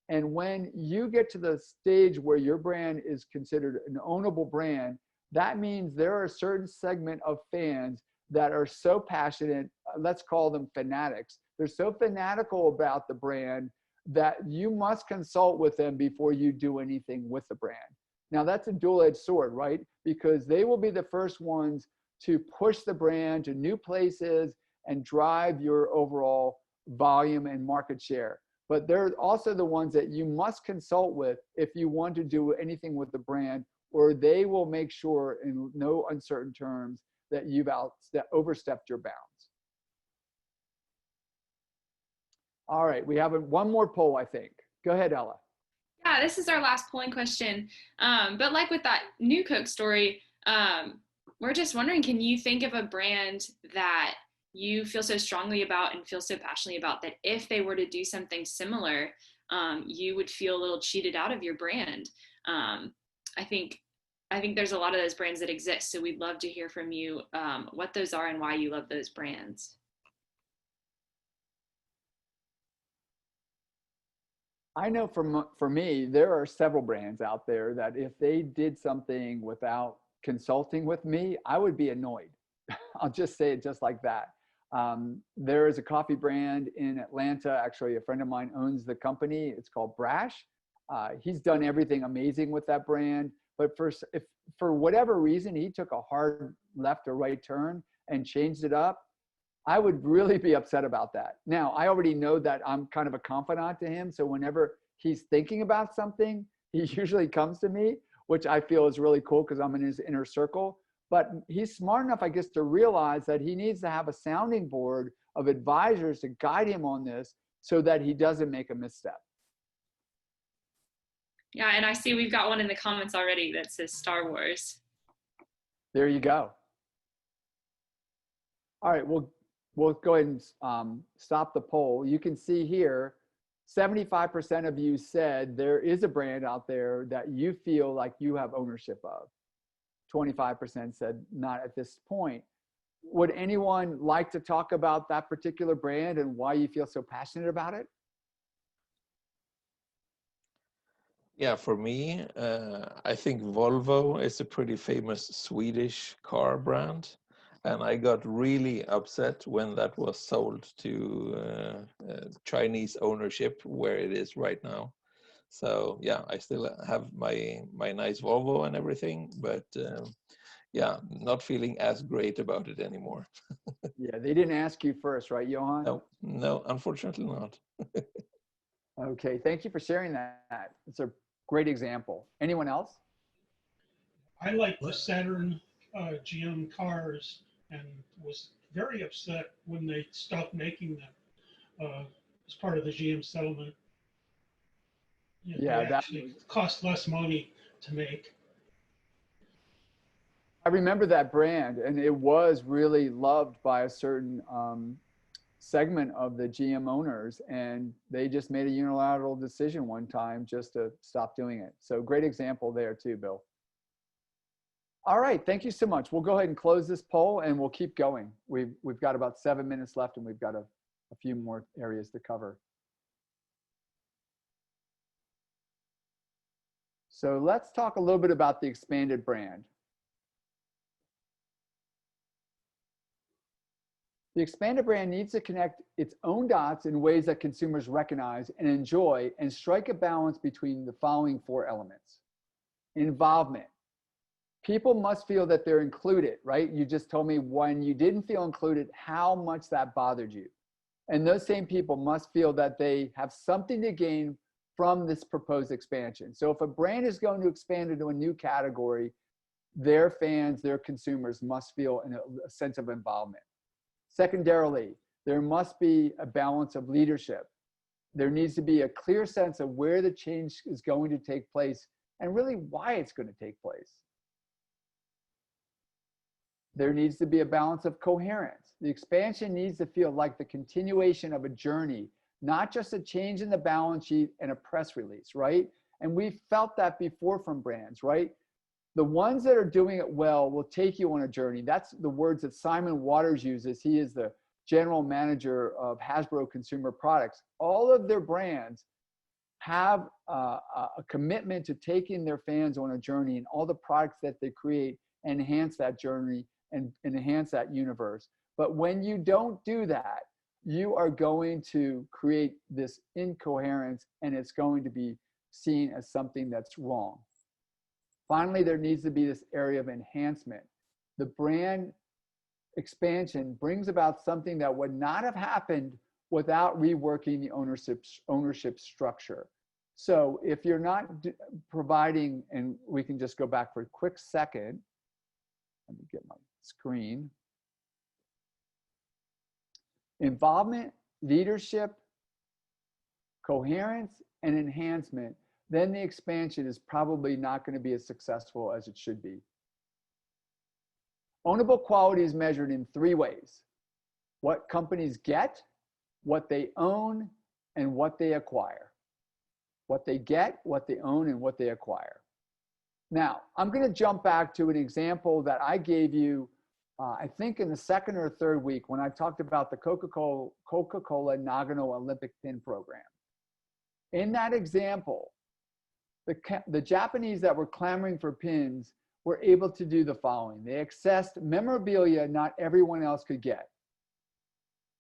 And when you get to the stage where your brand is considered an ownable brand, that means there are a certain segment of fans that are so passionate, let's call them fanatics. They're so fanatical about the brand that you must consult with them before you do anything with the brand. Now that's a dual-edged sword, right? Because they will be the first ones to push the brand to new places and drive your overall volume and market share. But they're also the ones that you must consult with if you want to do anything with the brand, or they will make sure in no uncertain terms that you've overstepped your bounds. All right, we have one more poll, I think. Go ahead, Ella. Yeah, this is our last polling question. But like with that new Coke story, we're just wondering, can you think of a brand that you feel so strongly about and feel so passionately about that if they were to do something similar, you would feel a little cheated out of your brand? I think there's a lot of those brands that exist, so we'd love to hear from you what those are and why you love those brands. I know for me, there are several brands out there that if they did something without consulting with me, I would be annoyed. I'll just say it just like that. There is a coffee brand in Atlanta. Actually, a friend of mine owns the company. It's called Brash. He's done everything amazing with that brand. But if for whatever reason he took a hard left or right turn and changed it up, I would really be upset about that. Now, I already know that I'm kind of a confidant to him. So whenever he's thinking about something, he usually comes to me, which I feel is really cool because I'm in his inner circle. But he's smart enough, I guess, to realize that he needs to have a sounding board of advisors to guide him on this so that he doesn't make a misstep. Yeah, and I see we've got one in the comments already that says Star Wars. There you go. All right, we'll go ahead and stop the poll. You can see here, 75% of you said there is a brand out there that you feel like you have ownership of. 25% said not at this point. Would anyone like to talk about that particular brand and why you feel so passionate about it? Yeah, for me, I think Volvo is a pretty famous Swedish car brand. And I got really upset when that was sold to Chinese ownership, where it is right now. So yeah, I still have my nice Volvo and everything, but yeah, not feeling as great about it anymore. Yeah, they didn't ask you first, right, Johan? No, unfortunately not. Okay, thank you for sharing that. It's a great example. Anyone else? I like the Saturn GM cars and was very upset when they stopped making them as part of the GM settlement. Yeah, they actually cost less money to make. I remember that brand, and it was really loved by a certain segment of the GM owners, and they just made a unilateral decision one time just to stop doing it. So great example there too, Bill. All right, thank you so much. We'll go ahead and close this poll and we'll keep going. We've got about 7 minutes left and we've got a few more areas to cover. So let's talk a little bit about the expanded brand. The expanded brand needs to connect its own dots in ways that consumers recognize and enjoy and strike a balance between the following 4 elements. Involvement. People must feel that they're included, right? You just told me when you didn't feel included, how much that bothered you. And those same people must feel that they have something to gain from this proposed expansion. So if a brand is going to expand into a new category, their fans, their consumers must feel a sense of involvement. Secondarily, there must be a balance of leadership. There needs to be a clear sense of where the change is going to take place and really why it's going to take place. There needs to be a balance of coherence. The expansion needs to feel like the continuation of a journey, not just a change in the balance sheet and a press release, right? And we've felt that before from brands, right? The ones that are doing it well will take you on a journey. That's the words that Simon Waters uses. He is the general manager of Hasbro Consumer Products. All of their brands have a commitment to taking their fans on a journey, and all the products that they create enhance that journey and enhance that universe. But when you don't do that, you are going to create this incoherence, and it's going to be seen as something that's wrong. Finally, there needs to be this area of enhancement. The brand expansion brings about something that would not have happened without reworking the ownership structure. So if you're not providing, and we can just go back for a quick second. Let me get my screen. Involvement, leadership, coherence, and enhancement, then the expansion is probably not going to be as successful as it should be. Ownable quality is measured in 3 ways: what companies get, what they own, and what they acquire. What they get, what they own, and what they acquire. Now, I'm going to jump back to an example that I gave you, I think in the 2nd or 3rd week, when I talked about the Coca-Cola Nagano Olympic pin program. In that example, the Japanese that were clamoring for pins were able to do the following. They accessed memorabilia not everyone else could get.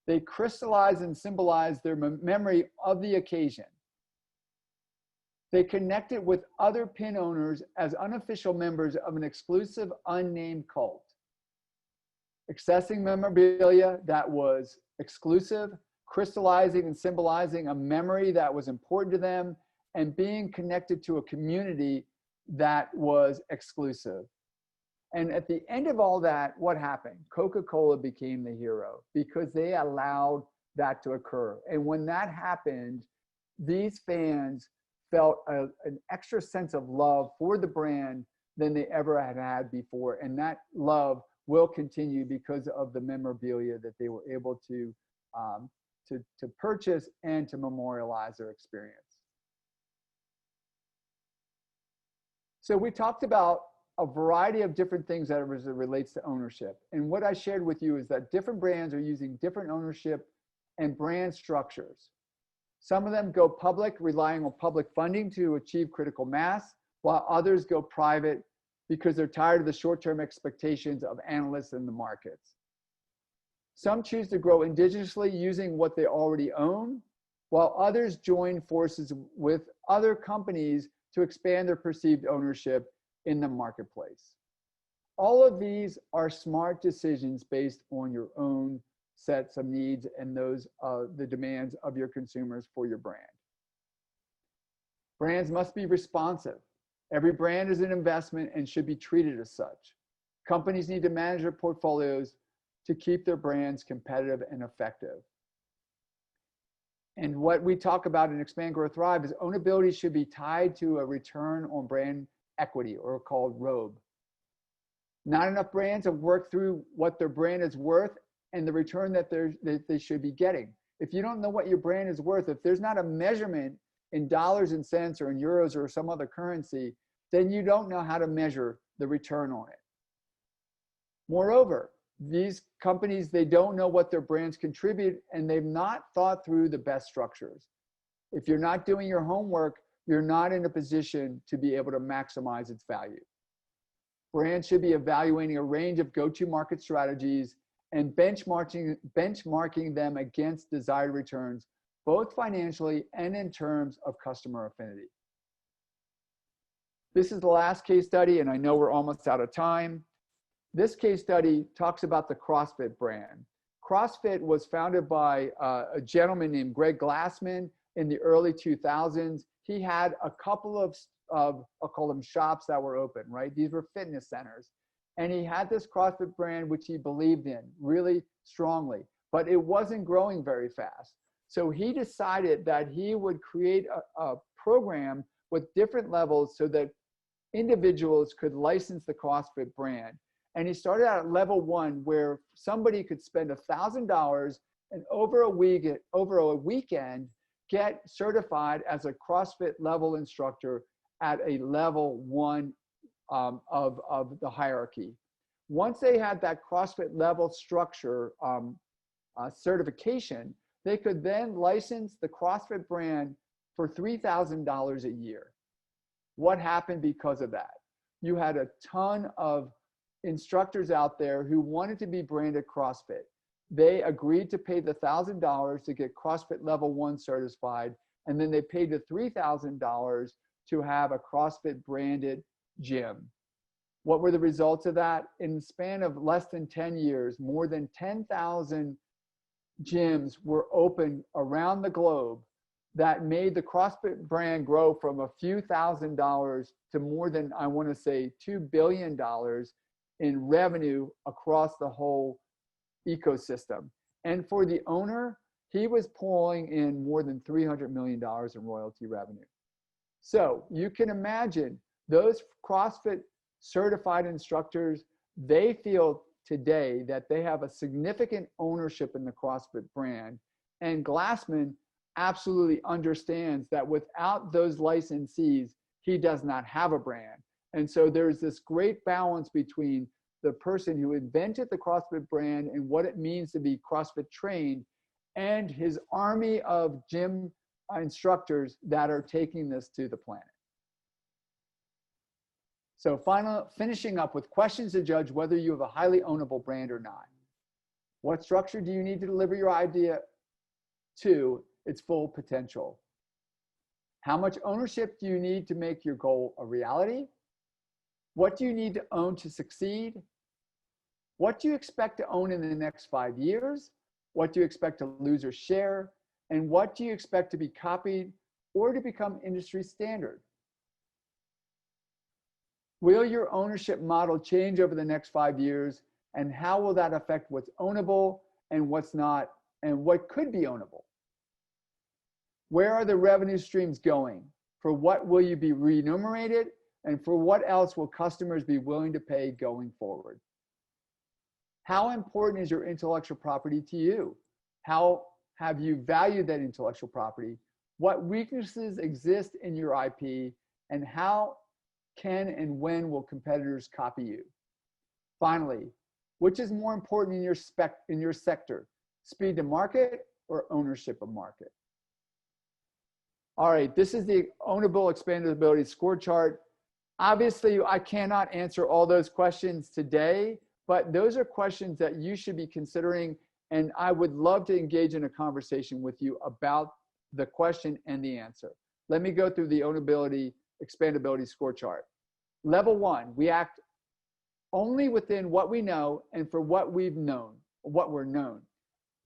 They crystallized and symbolized their memory of the occasion. They connected with other pin owners as unofficial members of an exclusive unnamed cult. Accessing memorabilia that was exclusive, crystallizing and symbolizing a memory that was important to them, and being connected to a community that was exclusive. And at the end of all that, what happened? Coca-Cola became the hero because they allowed that to occur. And when that happened, these fans felt an extra sense of love for the brand than they ever had had before. And that love will continue because of the memorabilia that they were able to purchase and to memorialize their experience. So we talked about a variety of different things that as it relates to ownership. And what I shared with you is that different brands are using different ownership and brand structures. Some of them go public, relying on public funding to achieve critical mass, while others go private because they're tired of the short-term expectations of analysts in the markets. Some choose to grow indigenously using what they already own, while others join forces with other companies to expand their perceived ownership in the marketplace. All of these are smart decisions based on your own sets of needs and those the demands of your consumers for your brand. Brands must be responsive. Every brand is an investment and should be treated as such. Companies need to manage their portfolios to keep their brands competitive and effective. And what we talk about in Expand, Grow, Thrive is ownability should be tied to a return on brand equity, or called ROBE. Not enough brands have worked through what their brand is worth and the return that they should be getting. If you don't know what your brand is worth, if there's not a measurement in dollars and cents or in euros or some other currency, then you don't know how to measure the return on it. Moreover, these companies, they don't know what their brands contribute, and they've not thought through the best structures. If you're not doing your homework, you're not in a position to be able to maximize its value. Brands should be evaluating a range of go-to-market strategies and benchmarking them against desired returns, both financially and in terms of customer affinity. This is the last case study, and I know we're almost out of time. This case study talks about the Crossfit brand. Crossfit was founded by a gentleman named Greg Glassman in the early 2000s. He had a couple of I'll call them shops that were open, right? These were fitness centers. And he had this CrossFit brand, which he believed in really strongly, but it wasn't growing very fast. So he decided that he would create a program with different levels so that individuals could license the CrossFit brand. And he started out at level 1, where somebody could spend $1,000 and over a weekend get certified as a CrossFit level instructor at a level 1 of the hierarchy. Once they had that CrossFit level structure certification, they could then license the CrossFit brand for $3,000 a year. What happened because of that? You had a ton of instructors out there who wanted to be branded CrossFit. They agreed to pay the $1,000 to get CrossFit Level 1 certified, and then they paid the $3,000 to have a CrossFit branded gym. What were the results of that? In the span of less than 10 years, more than 10,000 gyms were opened around the globe that made the CrossFit brand grow from a few $1,000s to more than, I want to say, $2 billion in revenue across the whole ecosystem. And for the owner, he was pulling in more than $300 million in royalty revenue. So you can imagine those CrossFit certified instructors, they feel today that they have a significant ownership in the CrossFit brand. And Glassman absolutely understands that without those licensees, he does not have a brand. And so there's this great balance between the person who invented the CrossFit brand and what it means to be CrossFit trained and his army of gym instructors that are taking this to the planet. So finishing up with questions to judge whether you have a highly ownable brand or not. What structure do you need to deliver your idea to its full potential? How much ownership do you need to make your goal a reality? What do you need to own to succeed? What do you expect to own in the next 5 years? What do you expect to lose or share? And what do you expect to be copied or to become industry standard? Will your ownership model change over the next 5 years? And how will that affect what's ownable and what's not, and what could be ownable? Where are the revenue streams going? For what will you be remunerated? And for what else will customers be willing to pay going forward? How important is your intellectual property to you? How have you valued that intellectual property? What weaknesses exist in your IP? And how can and when will competitors copy you? Finally, which is more important in your sector, speed to market or ownership of market? All right, this is the ownable expandability score chart. Obviously, I cannot answer all those questions today, but those are questions that you should be considering, and I would love to engage in a conversation with you about the question and the answer. Let me go through the ownability expandability score chart. Level 1, we act only within what we know and for what we've known, what we're known.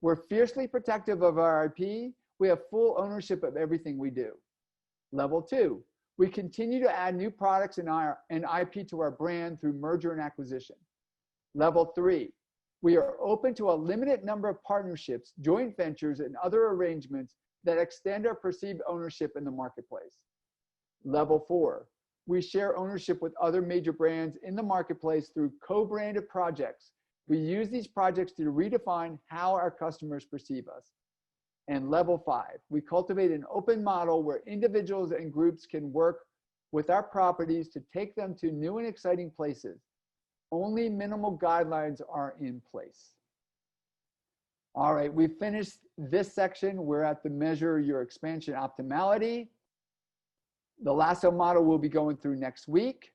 We're fiercely protective of our IP. We have full ownership of everything we do. Level 2, we continue to add new products and IP to our brand through merger and acquisition. Level 3, we are open to a limited number of partnerships, joint ventures, and other arrangements that extend our perceived ownership in the marketplace. Level 4, we share ownership with other major brands in the marketplace through co-branded projects. We use these projects to redefine how our customers perceive us. And level 5, we cultivate an open model where individuals and groups can work with our properties to take them to new and exciting places. Only minimal guidelines are in place. All right, we finished this section. We're at the measure your expansion optimality. The Lasso model we'll be going through next week.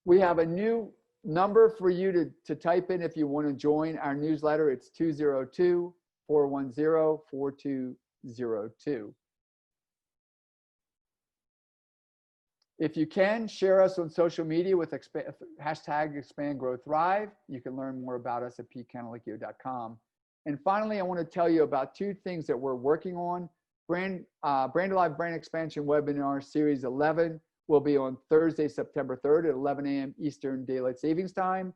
We have a new number for you to type in if you want to join our newsletter. It's 202-410-4202. If you can, share us on social media with hashtag Expand Grow Thrive. You can learn more about us at petecantalicchio.com. And finally, I want to tell you about 2 things that we're working on. Brand Alive Brand Expansion Webinar Series 11 will be on Thursday, September 3rd at 11 a.m. Eastern Daylight Savings Time.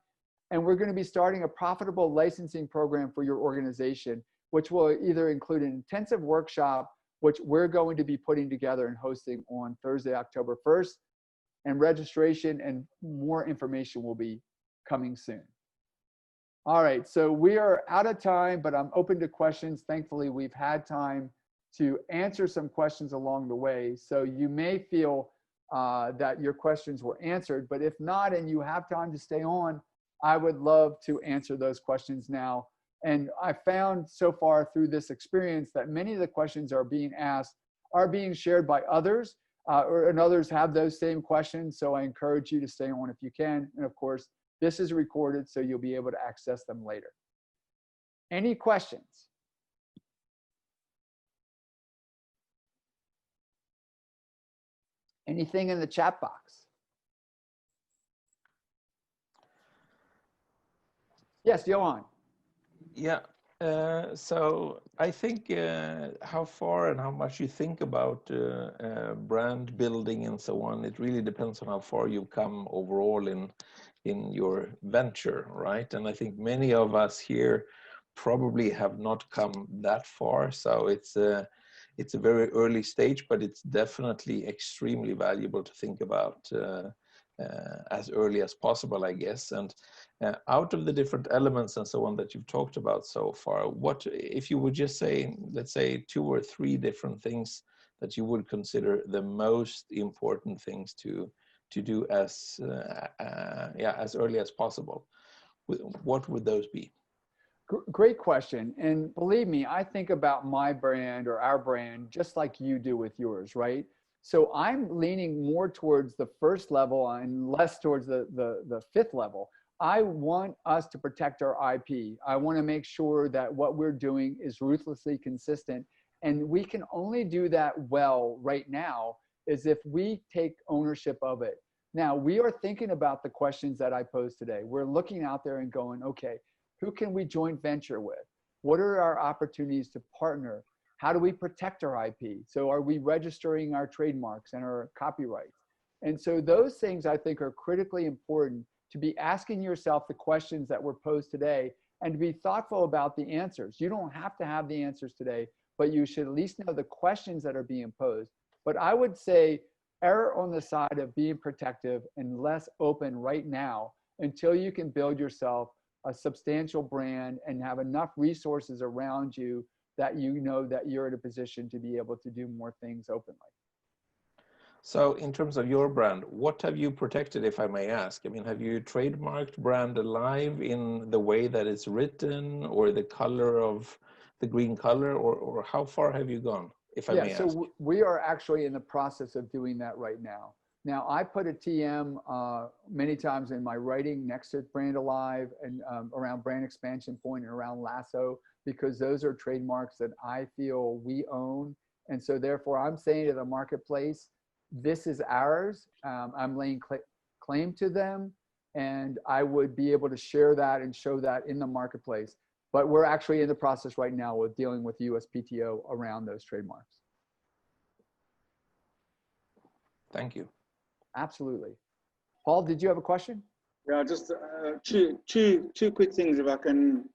And we're going to be starting a profitable licensing program for your organization, which will either include an intensive workshop, which we're going to be putting together and hosting on Thursday, October 1st. And registration and more information will be coming soon. All right, so we are out of time, but I'm open to questions. Thankfully, we've had time to answer some questions along the way. So you may feel that your questions were answered, but if not, and you have time to stay on, I would love to answer those questions now. And I found so far through this experience that many of the questions are being asked are being shared by others, and others have those same questions. So I encourage you to stay on if you can. And of course, This is recorded, so you'll be able to access them later. Any questions? Anything in the chat box? Yes, Johan. Yeah. So I think how far and how much you think about brand building and so on, it really depends on how far you've come overall in your venture, right? And I think many of us here probably have not come that far. So it's a very early stage, but it's definitely extremely valuable to think about as early as possible, I guess. And out of the different elements and so on that you've talked about so far, what if you would just say, let's say 2 or 3 different things that you would consider the most important things to do as as early as possible? What would those be? Great question. And believe me, I think about my brand or our brand just like you do with yours, right? So I'm leaning more towards the first level and less towards the 5th level. I want us to protect our IP. I want to make sure that what we're doing is ruthlessly consistent. And we can only do that well right now is if we take ownership of it. Now, we are thinking about the questions that I posed today. We're looking out there and going, okay, who can we joint venture with? What are our opportunities to partner? How do we protect our IP? So are we registering our trademarks and our copyrights? And so those things I think are critically important to be asking yourself the questions that were posed today and to be thoughtful about the answers. You don't have to have the answers today, but you should at least know the questions that are being posed. But I would say err on the side of being protective and less open right now until you can build yourself a substantial brand and have enough resources around you that you know that you're in a position to be able to do more things openly. So in terms of your brand, what have you protected, if I may ask? I mean, have you trademarked Brand Alive in the way that it's written or the color of the green color, or how far have you gone, if I may ask? So we are actually in the process of doing that right now. Now, I put a TM many times in my writing next to Brand Alive and around brand expansion point and around Lasso, because those are trademarks that I feel we own. And so therefore I'm saying to the marketplace, this is ours. I'm laying claim to them, and I would be able to share that and show that in the marketplace. But we're actually in the process right now with dealing with the USPTO around those trademarks. Thank you. Absolutely. Paul, did you have a question? Yeah, just two quick things if I can.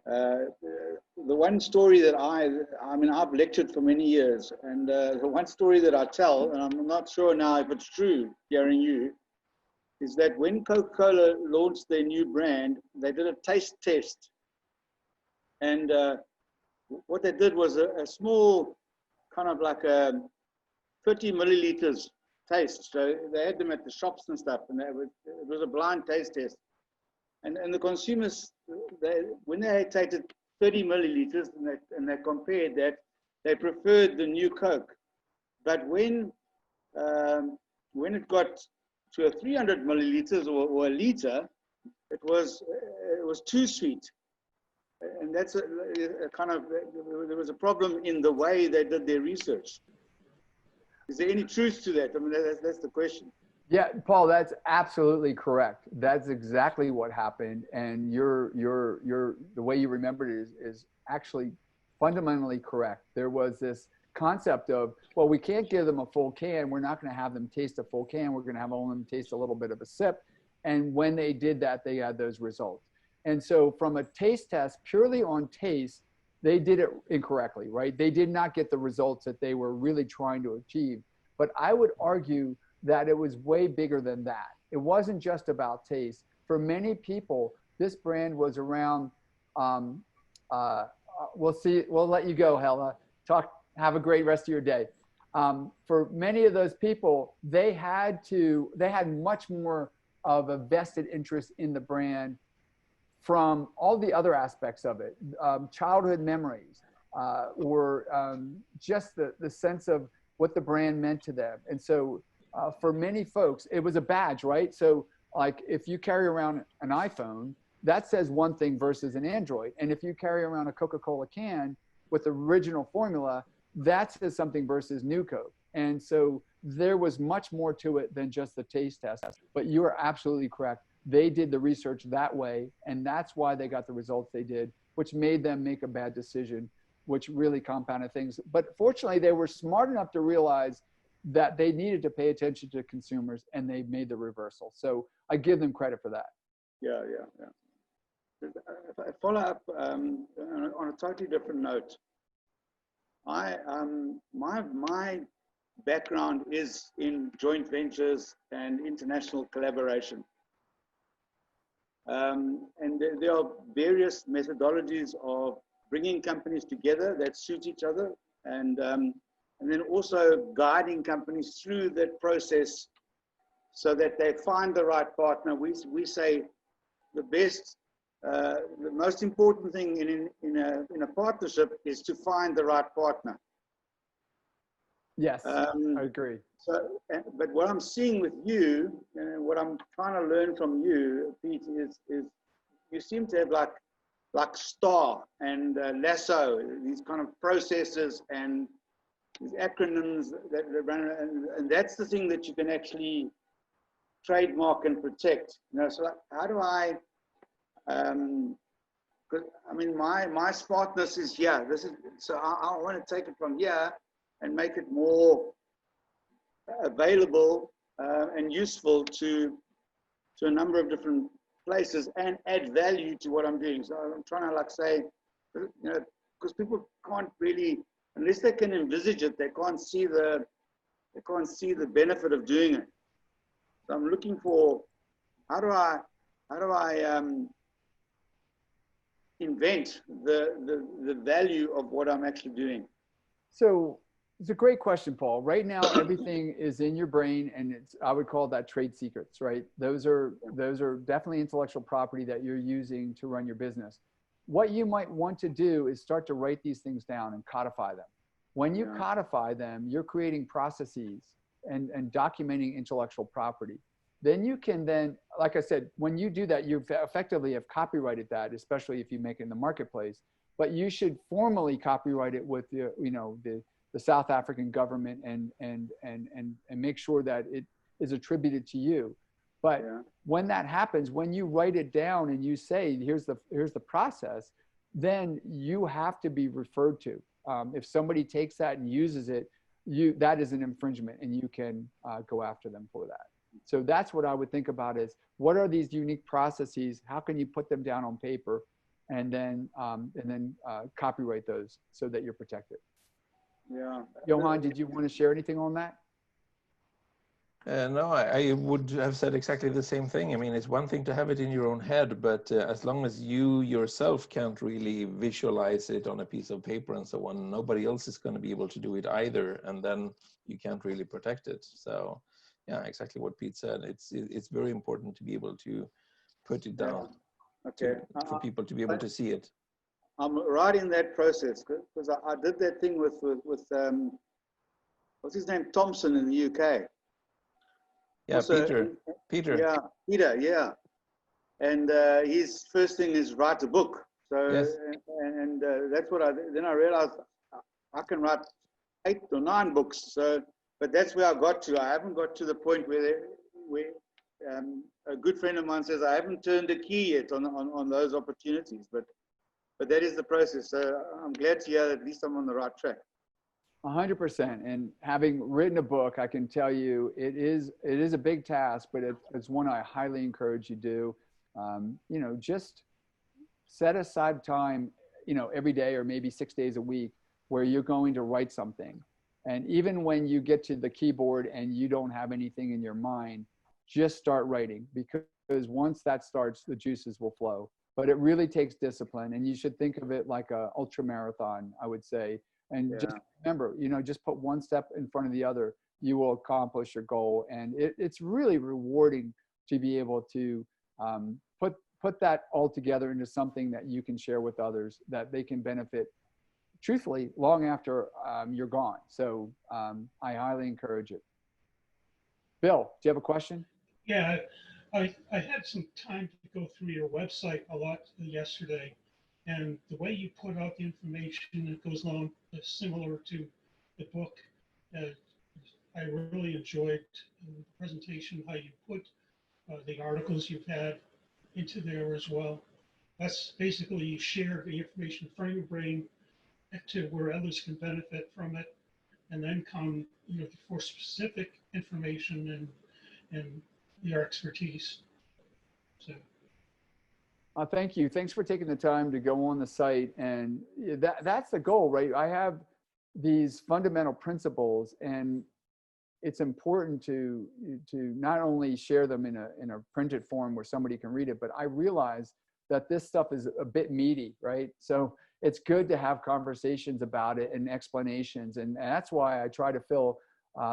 The one story that I mean, I've lectured for many years, and the one story that I tell, and I'm not sure now if it's true, hearing you, is that when Coca-Cola launched their new brand, they did a taste test. And what they did was a small, kind of like a 30 milliliters taste. So they had them at the shops and stuff, and it was a blind taste test. And the consumers, when they had tasted 30 milliliters and they compared that, they preferred the new Coke. But when it got to a 300 milliliters or a liter, it was too sweet. And that's a kind of, there was a problem in the way they did their research. Is there any truth to that? I mean, that's the question. Yeah, Paul, that's absolutely correct. That's exactly what happened. And the way you remembered it is actually fundamentally correct. There was this concept of, well, we can't give them a full can. We're not going to have them taste a full can. We're going to have them taste a little bit of a sip. And when they did that, they had those results. And so from a taste test, purely on taste, they did it incorrectly, right? They did not get the results that they were really trying to achieve. But I would argue that it was way bigger than that. It wasn't just about taste. For many people, this brand was around, we'll see, we'll let you go, Hella. Have a great rest of your day. For many of those people, they had much more of a vested interest in the brand from all the other aspects of it, childhood memories, or just the sense of what the brand meant to them. And so for many folks, it was a badge, right? So like if you carry around an iPhone, that says one thing versus an Android. And if you carry around a Coca-Cola can with the original formula, that says something versus New Coke. And so there was much more to it than just the taste test. But you are absolutely correct. They did the research that way, and that's why they got the results they did, which made them make a bad decision, which really compounded things. But fortunately, they were smart enough to realize that they needed to pay attention to consumers, and they made the reversal. So I give them credit for that. Yeah. If I follow up on a totally different note, my background is in joint ventures and international collaboration. And there are various methodologies of bringing companies together that suit each other, and then also guiding companies through that process so that they find the right partner. We say the most important thing in a partnership is to find the right partner. Yes, I agree. So, but what I'm seeing with you, and what I'm trying to learn from you, Pete, is you seem to have like STAR and Lasso, these kind of processes and these acronyms that run, and that's the thing that you can actually trademark and protect. You know, so how do I? Because I mean, my smartness is here. This is so I want to take it from here and make it more available and useful to a number of different places and add value to what I'm doing. So I'm trying to like say, you know, because people can't really, unless they can envisage it, they can't see the benefit of doing it. So I'm looking for how do I invent the value of what I'm actually doing. So it's a great question, Paul. Right now, everything is in your brain, and I would call that trade secrets, right? Those are definitely intellectual property that you're using to run your business. What you might want to do is start to write these things down and codify them. When you codify them, you're creating processes and documenting intellectual property. Then you can like I said, when you do that, you effectively have copyrighted that, especially if you make it in the marketplace. But you should formally copyright it with the South African government and make sure that it is attributed to you. But when that happens, when you write it down and you say, here's the process, then you have to be referred to. If somebody takes that and uses it, that is an infringement, and you can go after them for that. So that's what I would think about is, what are these unique processes? How can you put them down on paper and then copyright those so that you're protected? Yeah. Johan, did you want to share anything on that? No, I would have said exactly the same thing. I mean, it's one thing to have it in your own head, but as long as you yourself can't really visualize it on a piece of paper and so on, nobody else is going to be able to do it either, and then you can't really protect it. So, yeah, exactly what Pete said. It's very important to be able to put it down. Okay. For people to be able to see it. I'm right in that process because I did that thing with what's his name, Thompson in the UK. Yeah, also, Peter. Yeah, Peter. Yeah, and his first thing is write a book. So yes. and that's what then I realized I can write 8 or 9 books. So, but that's where I got to. I haven't got to the point where a good friend of mine says I haven't turned the key yet on those opportunities, but that is the process. So I'm glad to hear that at least I'm on the right track. 100%. And having written a book, I can tell you it is a big task, but it's one I highly encourage you do. Just set aside time, every day or maybe 6 days a week where you're going to write something. And even when you get to the keyboard and you don't have anything in your mind, just start writing, because once that starts, the juices will flow. But it really takes discipline, and you should think of it like a ultra marathon, I would say. And just remember, just put one step in front of the other, you will accomplish your goal. And it's really rewarding to be able to put that all together into something that you can share with others, that they can benefit, truthfully, long after you're gone. So I highly encourage it. Bill, do you have a question? Yeah, I had some time to go through your website a lot yesterday, and the way you put out the information that goes along is similar to the book. I really enjoyed the presentation, how you put the articles you've had into there as well. That's basically you share the information from your brain to where others can benefit from it, and then come, for specific information and your expertise. So. Thank you. Thanks for taking the time to go on the site. And that's the goal, right? I have these fundamental principles, and it's important to not only share them in a printed form where somebody can read it, but I realize that this stuff is a bit meaty, right? So it's good to have conversations about it and explanations. And that's why I try to fill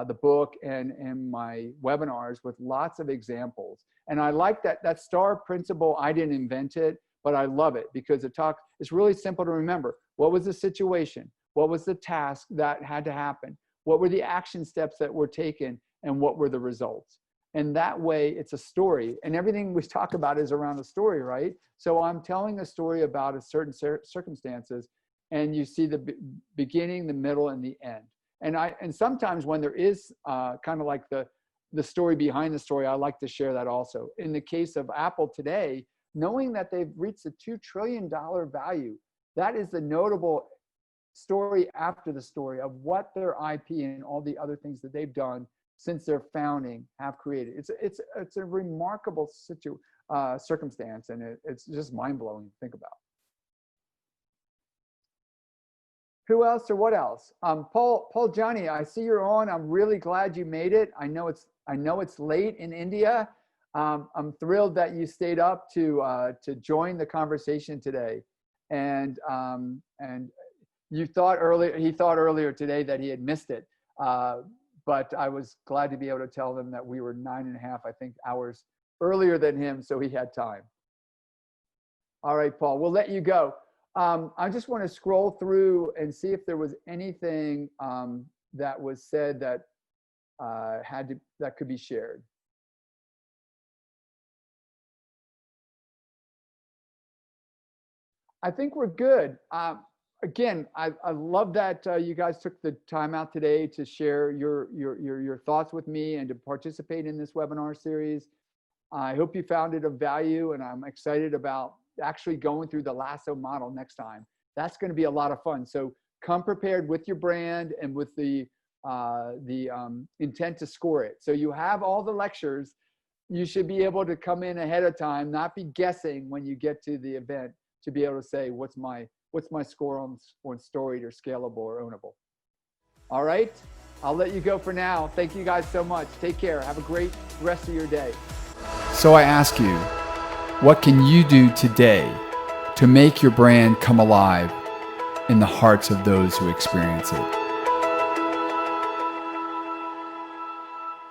the book and my webinars with lots of examples. And I like that STAR principle. I didn't invent it, but I love it because it's really simple to remember. What was the situation? What was the task that had to happen? What were the action steps that were taken? And what were the results? And that way it's a story, and everything we talk about is around a story, right? So I'm telling a story about a certain circumstances, and you see the beginning, the middle, and the end. And sometimes when there is kind of like the story behind the story, I like to share that also. In the case of Apple today, knowing that they've reached a $2 trillion value, that is the notable story after the story of what their IP and all the other things that they've done since their founding have created. It's a remarkable circumstance, and it's just mind-blowing to think about. Who else or what else? Paul Johnny, I see you're on. I'm really glad you made it. I know it's late in India. I'm thrilled that you stayed up to join the conversation today. And he thought earlier today that he had missed it. But I was glad to be able to tell them that we were 9.5, I think, hours earlier than him, so he had time. All right, Paul, we'll let you go. I just want to scroll through and see if there was anything that was said that that could be shared. I think we're good. Again, I love that you guys took the time out today to share your thoughts with me and to participate in this webinar series. I hope you found it of value, and I'm excited about actually going through the Lasso model next time. That's going to be a lot of fun. So come prepared with your brand and with the intent to score it. So you have all the lectures. You should be able to come in ahead of time, not be guessing when you get to the event, to be able to say, what's my score on storied or scalable or ownable. All right, I'll let you go for now. Thank you guys so much. Take care. Have a great rest of your day. So I ask you, what can you do today to make your brand come alive in the hearts of those who experience it?